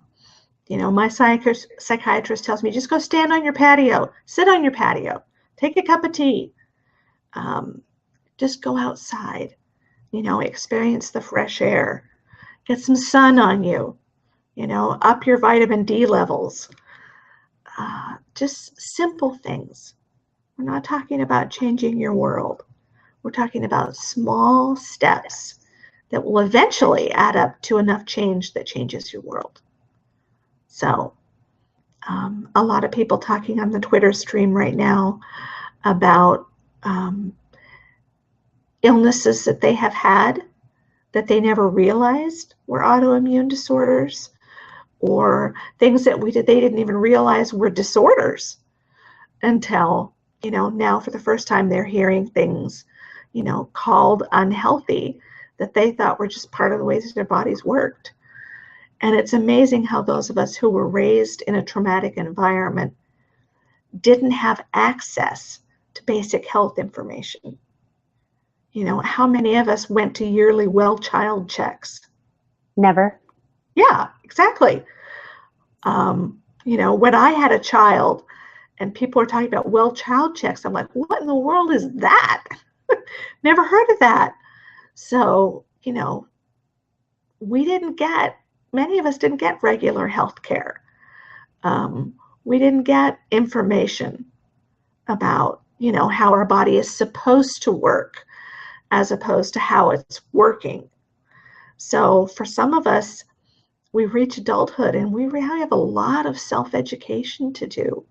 My psychiatrist tells me, just go stand on your patio, sit on your patio, take a cup of tea. Just go outside, experience the fresh air, get some sun on you, up your vitamin D levels. Just simple things. We're not talking about changing your world. We're talking about small steps that will eventually add up to enough change that changes your world. So a lot of people talking on the Twitter stream right now about illnesses that they have had that they never realized were autoimmune disorders, or things that they didn't even realize were disorders until, now for the first time they're hearing things, called unhealthy that they thought were just part of the ways their bodies worked. And it's amazing how those of us who were raised in a traumatic environment didn't have access to basic health information. How many of us went to yearly well child checks? Never. Yeah, exactly. When I had a child and people are talking about well child checks, I'm like, what in the world is that? Never heard of that. So, many of us didn't get regular health care. We didn't get information about, how our body is supposed to work as opposed to how it's working. So for some of us, we reach adulthood and we really have a lot of self-education to do.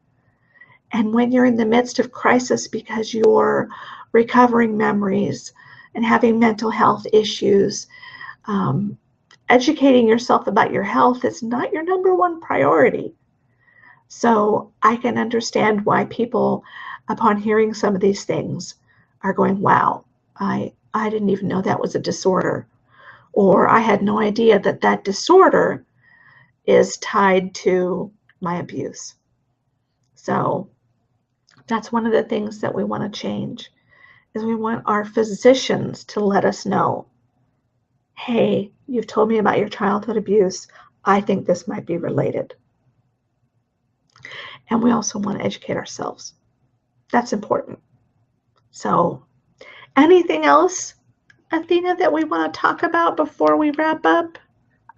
And when you're in the midst of crisis because you're recovering memories and having mental health issues, educating yourself about your health is not your number one priority. So I can understand why people, upon hearing some of these things, are going, wow, I didn't even know that was a disorder. Or I had no idea that disorder is tied to my abuse. So that's one of the things that we want to change, is we want our physicians to let us know, hey, you've told me about your childhood abuse. I think this might be related. And we also want to educate ourselves. That's important. So anything else, Athena, that we want to talk about before we wrap up?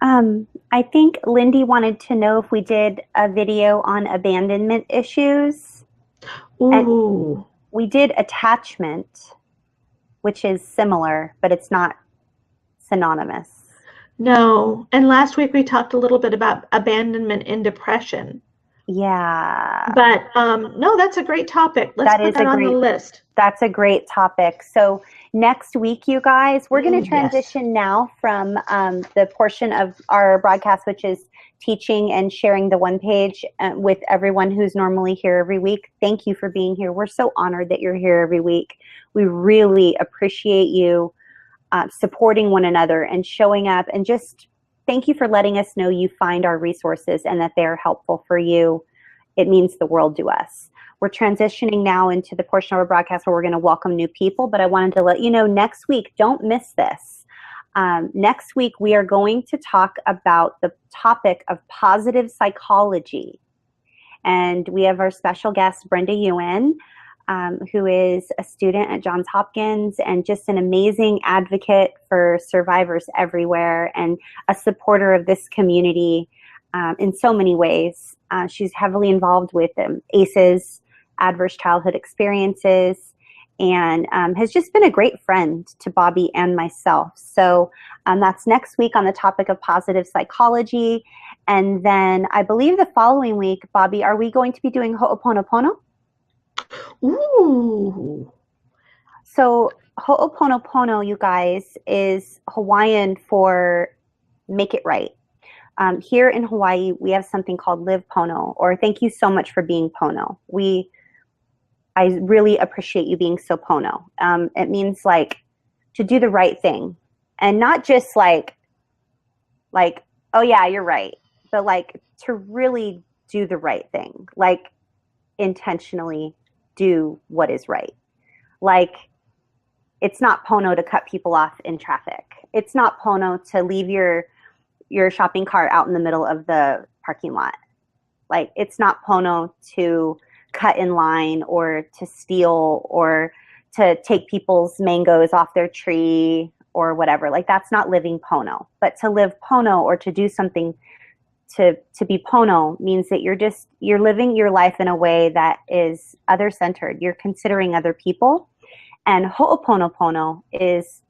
I think Lindy wanted to know if we did a video on abandonment issues. Ooh. And we did attachment, which is similar, but it's not synonymous. No. And last week we talked a little bit about abandonment in depression. Yeah. But no, that's a great topic. Let's put that on the list. That's a great topic. So next week, you guys, we're going to transition now from the portion of our broadcast, which is teaching and sharing the one page with everyone who's normally here every week. Thank you for being here. We're so honored that you're here every week. We really appreciate you supporting one another and showing up, and just thank you for letting us know you find our resources and that they're helpful for you. It means the world to us. We're transitioning now into the portion of our broadcast where we're going to welcome new people, but I wanted to let you know next week, don't miss this. Next week, we are going to talk about the topic of positive psychology. And we have our special guest, Brenda Ewan, who is a student at Johns Hopkins and just an amazing advocate for survivors everywhere and a supporter of this community in so many ways. She's heavily involved with ACEs, adverse childhood experiences, and has just been a great friend to Bobby and myself. So that's next week on the topic of positive psychology. And then I believe the following week, Bobby, are we going to be doing Ho'oponopono? Ooh. So Ho'oponopono, you guys, is Hawaiian for make it right. Here in Hawaii, we have something called Live Pono, or thank you so much for being Pono. I really appreciate you being so Pono. It means like to do the right thing, and not just like, oh yeah, you're right, but like to really do the right thing, like intentionally do what is right. Like, it's not Pono to cut people off in traffic. It's not Pono to leave your shopping cart out in the middle of the parking lot. Like, it's not Pono to cut in line or to steal or to take people's mangoes off their tree or whatever. Like, that's not living Pono. But to live Pono, or to do something to be Pono, means that you're living your life in a way that is other-centered. You're considering other people. And Ho'oponopono is,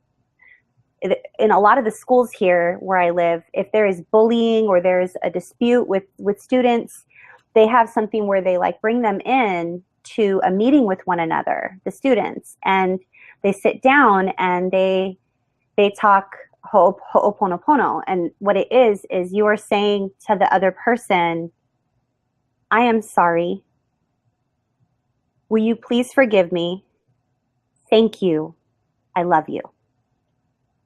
in a lot of the schools here where I live, if there is bullying or there's a dispute with students, they have something where they like bring them in to a meeting with one another, the students, and they sit down and they talk Ho'oponopono. And what it is you are saying to the other person, I am sorry. Will you please forgive me? Thank you. I love you.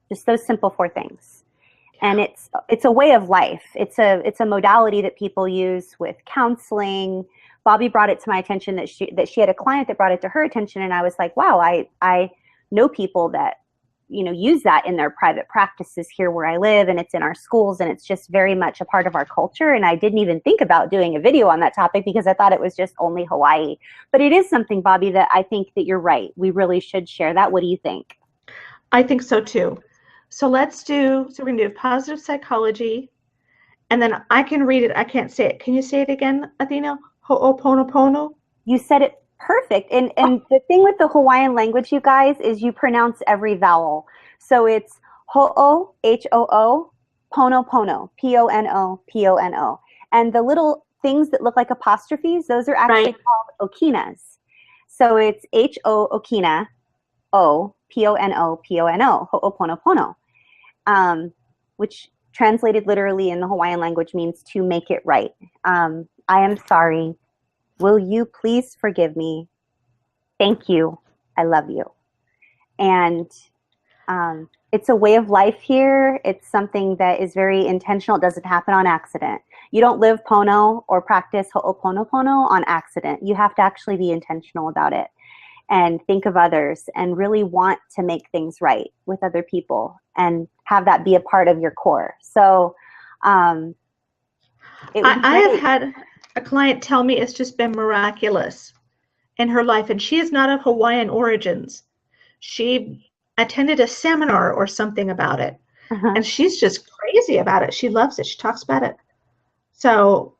Just those simple 4 things. And it's a way of life. It's a modality that people use with counseling. Bobby brought it to my attention that she had a client that brought it to her attention, and I was like, wow, I know people that use that in their private practices here where I live, and it's in our schools, and it's just very much a part of our culture. And I didn't even think about doing a video on that topic because I thought it was just only Hawaii. But it is something, Bobby, that I think that you're right. We really should share that. What do you think? I think so too. So we're going to do positive psychology, and then I can read it. I can't say it. Can you say it again, Athena? Ho'oponopono? You said it perfect. And the thing with the Hawaiian language, you guys, is you pronounce every vowel. So it's ho'o, H-O-O, pono, pono, P-O-N-O, P-O-N-O. And the little things that look like apostrophes, those are actually called okinas. So it's H-O, okina, O, P-O-N-O, P-O-N-O, ho'oponopono, which translated literally in the Hawaiian language means to make it right. I am sorry. Will you please forgive me? Thank you. I love you. And it's a way of life here. It's something that is very intentional. It doesn't happen on accident. You don't live Pono or practice Ho'oponopono on accident. You have to actually be intentional about it and think of others and really want to make things right with other people and have that be a part of your core. So I have had a client tell me it's just been miraculous in her life, and she is not of Hawaiian origins. She attended a seminar or something about it, and she's just crazy about it. She loves it. She talks about it. So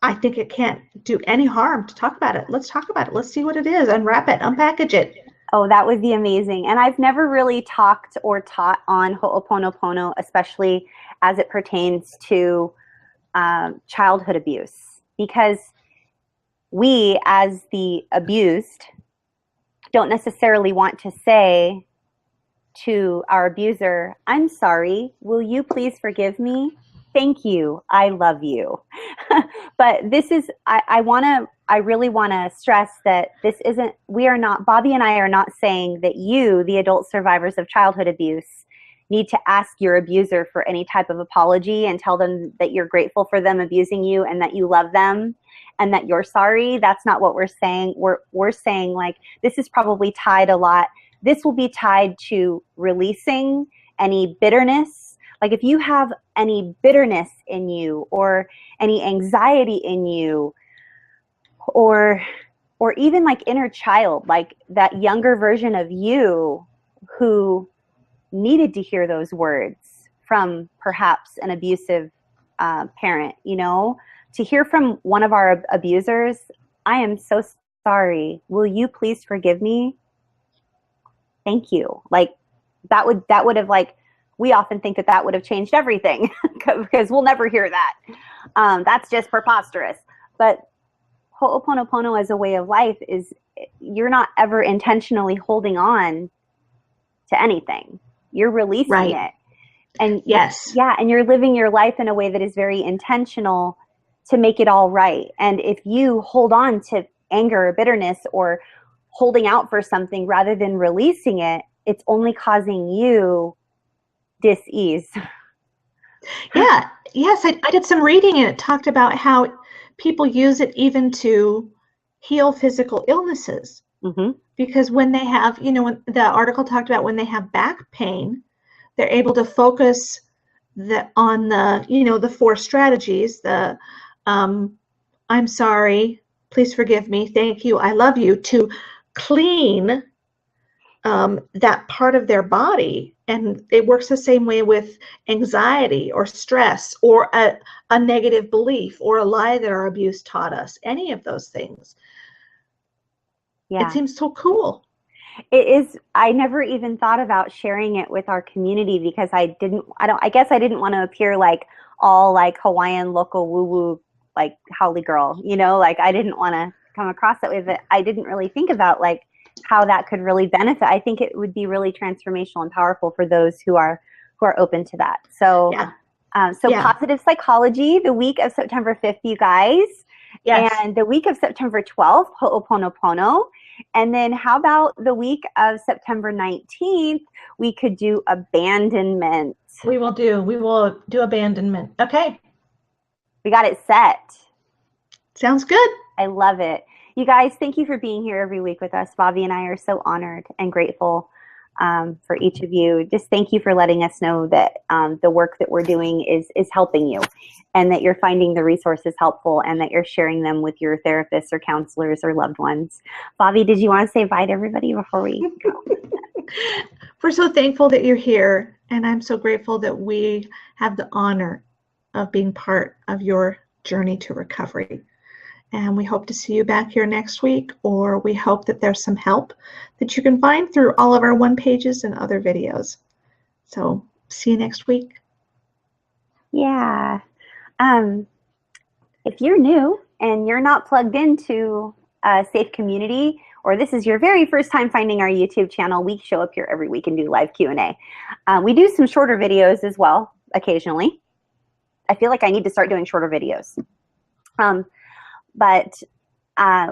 I think it can't do any harm to talk about it. Let's talk about it. Let's see what it is. Unwrap it. Unpackage it. Oh, that would be amazing. And I've never really talked or taught on Ho'oponopono, especially as it pertains to childhood abuse, because we, as the abused, don't necessarily want to say to our abuser, I'm sorry, will you please forgive me? Thank you, I love you. But this is, I really want to stress that this isn't, Bobby and I are not saying that you, the adult survivors of childhood abuse, need to ask your abuser for any type of apology and tell them that you're grateful for them abusing you and that you love them and that you're sorry. That's not what we're saying. We're saying, like, this is probably tied a lot. This will be tied to releasing any bitterness. Like, if you have any bitterness in you or any anxiety in you, or even like inner child, like that younger version of you who needed to hear those words from perhaps an abusive parent, you know, to hear from one of our abusers, I am so sorry. Will you please forgive me? Thank you. Like that would have like, we often think that that would have changed everything because we'll never hear that. That's just preposterous. But Ho'oponopono as a way of life is you're not ever intentionally holding on to anything. You're releasing it. And yes, yeah, and you're living your life in a way that is very intentional to make it all right. And if you hold on to anger or bitterness or holding out for something rather than releasing it, it's only causing you dis-ease. Yeah. Yes, I did some reading and it talked about how people use it even to heal physical illnesses. Mm-hmm. Because when they have, you know, when the article talked about when they have back pain, they're able to focus on the, you know, the 4 strategies, the I'm sorry, please forgive me, thank you, I love you, to clean that part of their body. And it works the same way with anxiety or stress or a negative belief or a lie that our abuse taught us, any of those things. Yeah. It seems so cool. It is. I never even thought about sharing it with our community because I guess I didn't want to appear like all like Hawaiian local woo woo, like Howly girl, you know, like I didn't want to come across that way, but I didn't really think about like how that could really benefit. I think it would be really transformational and powerful for those who are open to that. So, Yeah. Positive psychology, the week of September 5th, you guys, Yes. and the week of September 12th, Ho'oponopono. And then how about the week of September 19th, we could do abandonment. We will do abandonment. Okay. We got it set. Sounds good. I love it. You guys, thank you for being here every week with us. Bobby and I are so honored and grateful for each of you. Just thank you for letting us know that the work that we're doing is helping you and that you're finding the resources helpful and that you're sharing them with your therapists or counselors or loved ones. Bobby, did you want to say bye to everybody before we go? We're so thankful that you're here, and I'm so grateful that we have the honor of being part of your journey to recovery. And we hope to see you back here next week, or we hope that there's some help that you can find through all of our one-pages and other videos. So see you next week. Yeah. If you're new and you're not plugged into a safe community, or this is your very first time finding our YouTube channel, we show up here every week and do live Q&A. We do some shorter videos as well, occasionally. I feel like I need to start doing shorter videos. But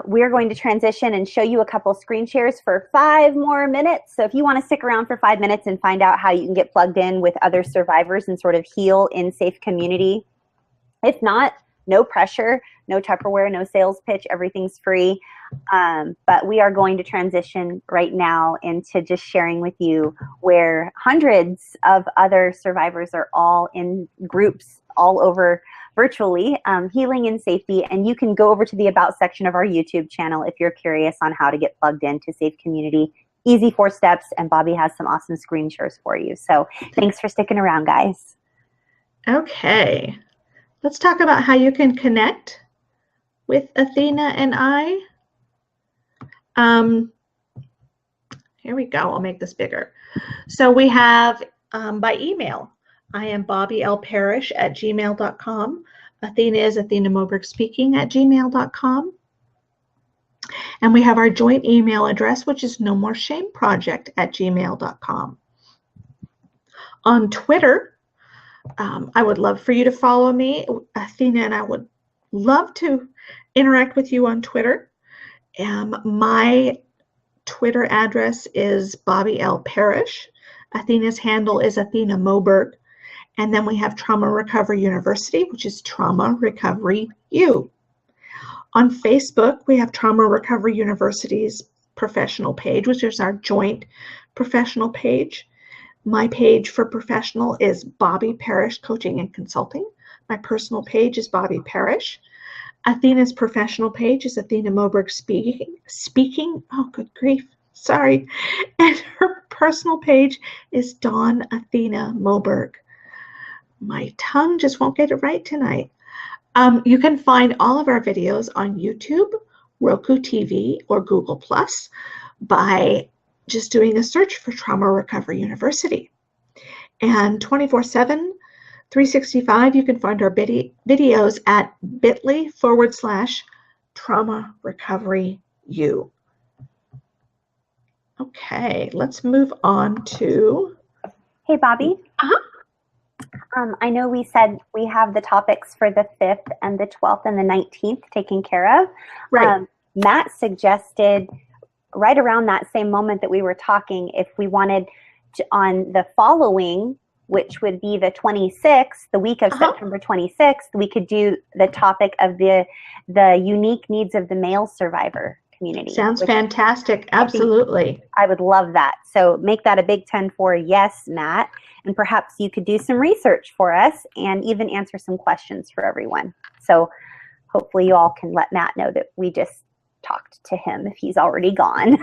we're going to transition and show you a couple screen shares for 5 more minutes. So if you want to stick around for 5 minutes and find out how you can get plugged in with other survivors and sort of heal in safe community. If not, no pressure, no Tupperware, no sales pitch, everything's free. But we are going to transition right now into just sharing with you where hundreds of other survivors are all in groups all over virtually, healing in safety. And you can go over to the About section of our YouTube channel if you're curious on how to get plugged into Safe Community. Easy 4 steps, and Bobby has some awesome screen shares for you. So thanks for sticking around, guys. Okay. Let's talk about how you can connect with Athena and I. Here we go. I'll make this bigger. So we have by email. I am BobbyLParish@gmail.com. Athena is Athena Moberg Speaking @gmail.com. And we have our joint email address, which is nomore_shame_project@gmail.com. On Twitter, I would love for you to follow me. Athena and I would love to interact with you on Twitter. My Twitter address is Bobby L. Parish. Athena's handle is Athena Moberg. And then we have Trauma Recovery University, which is Trauma Recovery U. On Facebook, we have Trauma Recovery University's professional page, which is our joint professional page. My page for professional is Bobby Parish Coaching and Consulting. My personal page is Bobby Parish. Athena's professional page is Athena Moberg Speaking. Oh, good grief. Sorry. And her personal page is Dawn Athena Moberg. My tongue just won't get it right tonight. You can find all of our videos on YouTube, Roku TV, or Google Plus by just doing a search for Trauma Recovery University. And 24/7, 365, you can find our videos at bit.ly/Trauma Recovery U. Okay, let's move on to... Hey, Bobby. I know we said we have the topics for the 5th and the 12th and the 19th taken care of. Right. Matt suggested right around that same moment that we were talking, if we wanted to, on the following, which would be the 26th, the week of September 26th, we could do the topic of the unique needs of the male survivor community. Sounds fantastic. Absolutely. I would love that. So make that a big 10 for yes, Matt. And perhaps you could do some research for us and even answer some questions for everyone. So hopefully you all can let Matt know that we just talked to him if he's already gone.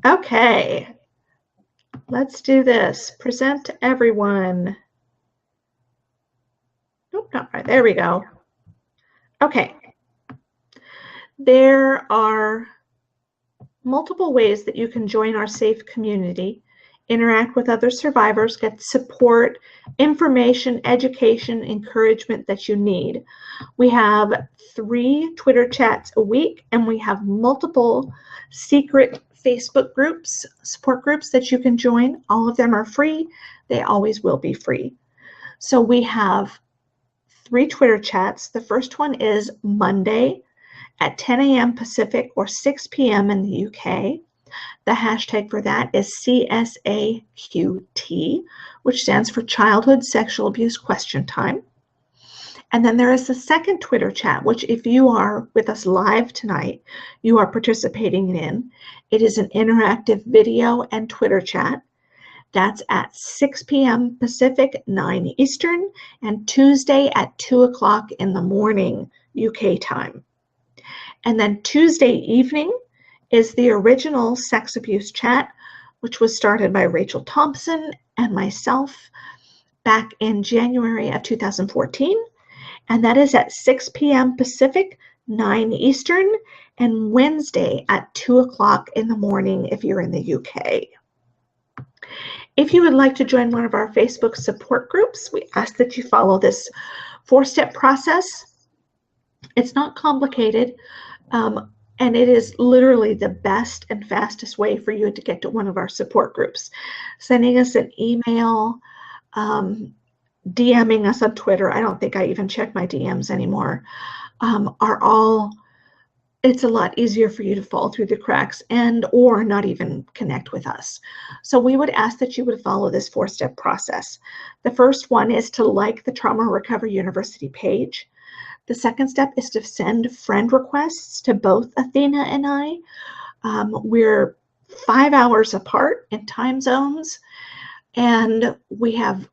Okay. Let's do this. Present to everyone. Nope, not right. There we go. Okay. There are multiple ways that you can join our safe community, interact with other survivors, get support, information, education, encouragement that you need. We have 3 Twitter chats a week, and we have multiple secret Facebook groups, support groups that you can join. All of them are free. They always will be free. So we have 3 Twitter chats. The first one is Monday at 10 a.m. Pacific or 6 p.m. in the UK. The hashtag for that is CSAQT, which stands for Childhood Sexual Abuse Question Time. And then there is the second Twitter chat, which if you are with us live tonight, you are participating in. It is an interactive video and Twitter chat. That's at 6 p.m. Pacific, 9 Eastern, and Tuesday at 2 o'clock in the morning, UK time. And then Tuesday evening is the original sex abuse chat, which was started by Rachel Thompson and myself back in January of 2014. And that is at 6 p.m. Pacific, 9 Eastern, and Wednesday at 2 o'clock in the morning if you're in the UK. If you would like to join one of our Facebook support groups, we ask that you follow this 4-step process. It's not complicated, and it is literally the best and fastest way for you to get to one of our support groups. Sending us an email, DMing us on Twitter, I don't think I even check my DMs anymore, it's a lot easier for you to fall through the cracks and or not even connect with us. So we would ask that you would follow this 4-step process. The first one is to like the Trauma Recovery University page. The second step is to send friend requests to both Athena and I. We're 5 hours apart in time zones, and we have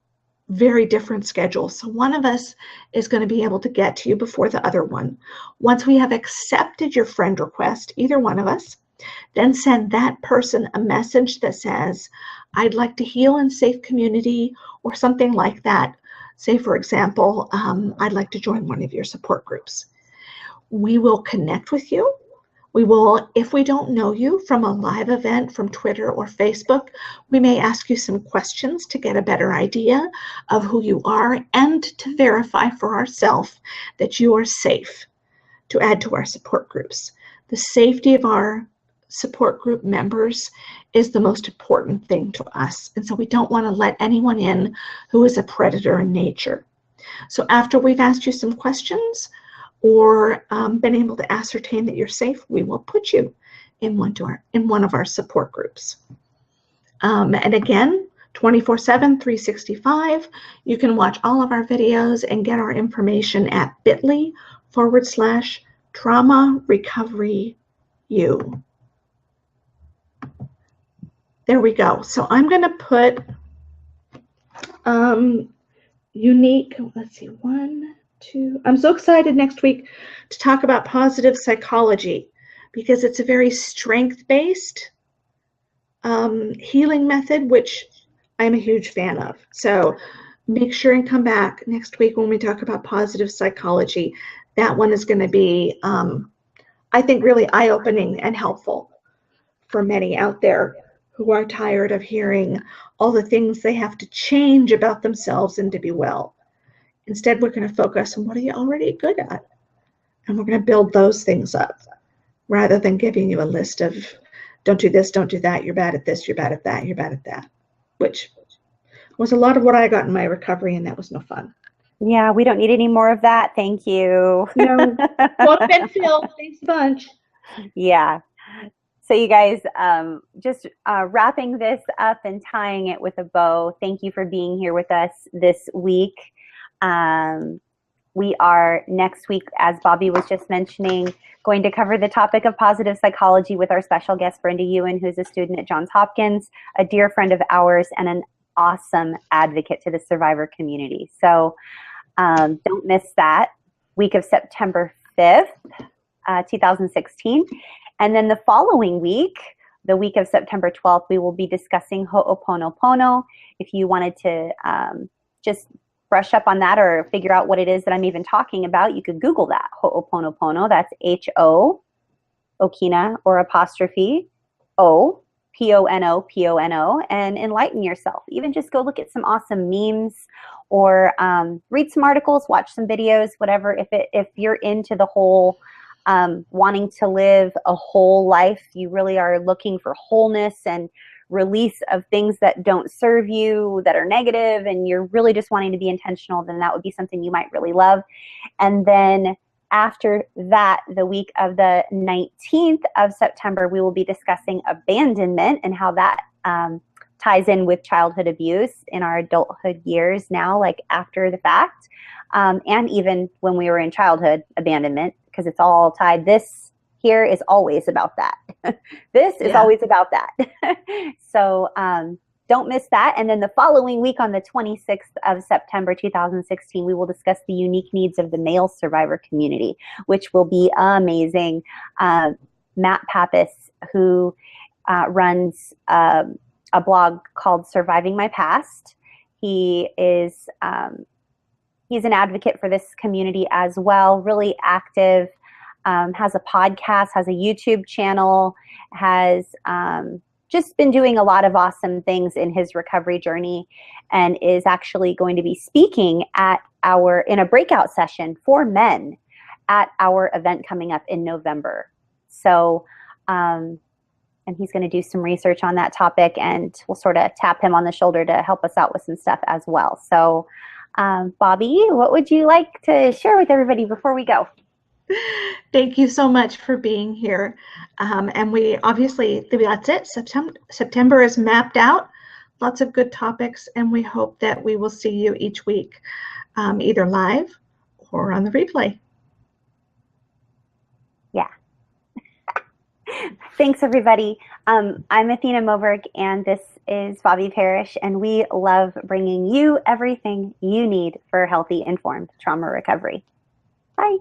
very different schedules. So one of us is going to be able to get to you before the other one. Once we have accepted your friend request, either one of us, then send that person a message that says, I'd like to heal in safe community, or something like that. Say, for example, I'd like to join one of your support groups. We will connect with you. We will, if we don't know you from a live event from Twitter or Facebook, we may ask you some questions to get a better idea of who you are and to verify for ourselves that you are safe to add to our support groups. The safety of our support group members is the most important thing to us. And so we don't want to let anyone in who is a predator in nature. So after we've asked you some questions or been able to ascertain that you're safe, we will put you in one of our support groups. And again, 24/7, 365, you can watch all of our videos and get our information at bit.ly/Trauma Recovery U. There we go. So I'm going to put unique, let's see, 1, 2. I'm so excited next week to talk about positive psychology because it's a very strength-based healing method, which I'm a huge fan of. So make sure and come back next week when we talk about positive psychology. That one is going to be, I think, really eye-opening and helpful for many out there who are tired of hearing all the things they have to change about themselves and to be well. Instead, we're going to focus on what are you already good at, and we're going to build those things up rather than giving you a list of don't do this, don't do that, you're bad at this, you're bad at that, you're bad at that, which was a lot of what I got in my recovery, and that was no fun. Yeah, we don't need any more of that. Thank you. No. Well, Ben Phil, thanks a bunch. Yeah. So you guys, just wrapping this up and tying it with a bow, thank you for being here with us this week. We are next week, as Bobby was just mentioning, going to cover the topic of positive psychology with our special guest, Brenda Ewan, who's a student at Johns Hopkins, a dear friend of ours, and an awesome advocate to the survivor community. So don't miss that week of September 5th, 2016. And then the following week, the week of September 12th, we will be discussing Ho'oponopono. If you wanted to just brush up on that or figure out what it is that I'm even talking about, you could Google that, Ho'oponopono. That's H-O, Okina, or apostrophe, O, P-O-N-O, P-O-N-O, and enlighten yourself. Even just go look at some awesome memes or read some articles, watch some videos, whatever. If you're into the whole wanting to live a whole life, you really are looking for wholeness and release of things that don't serve you, that are negative, and you're really just wanting to be intentional, then that would be something you might really love. And then after that, the week of the 19th of September, we will be discussing abandonment and how that ties in with childhood abuse in our adulthood years now, like after the fact, and even when we were in childhood, abandonment, because it's all tied. This here is always about that. This is always about that. So don't miss that. And then the following week on the 26th of September 2016, we will discuss the unique needs of the male survivor community, which will be amazing. Matt Pappas, who runs a blog called Surviving My Past, he is he's an advocate for this community as well, really active. Has a podcast, has a YouTube channel, has just been doing a lot of awesome things in his recovery journey, and is actually going to be speaking in a breakout session for men at our event coming up in November. So, and he's going to do some research on that topic, and we'll sort of tap him on the shoulder to help us out with some stuff as well. So, Bobby, what would you like to share with everybody before we go? Thank you so much for being here. And we obviously, that's it. September is mapped out. Lots of good topics, and we hope that we will see you each week, either live or on the replay. Yeah. Thanks, everybody. I'm Athena Moberg, and this is Bobby Parrish, and we love bringing you everything you need for healthy, informed trauma recovery. Bye.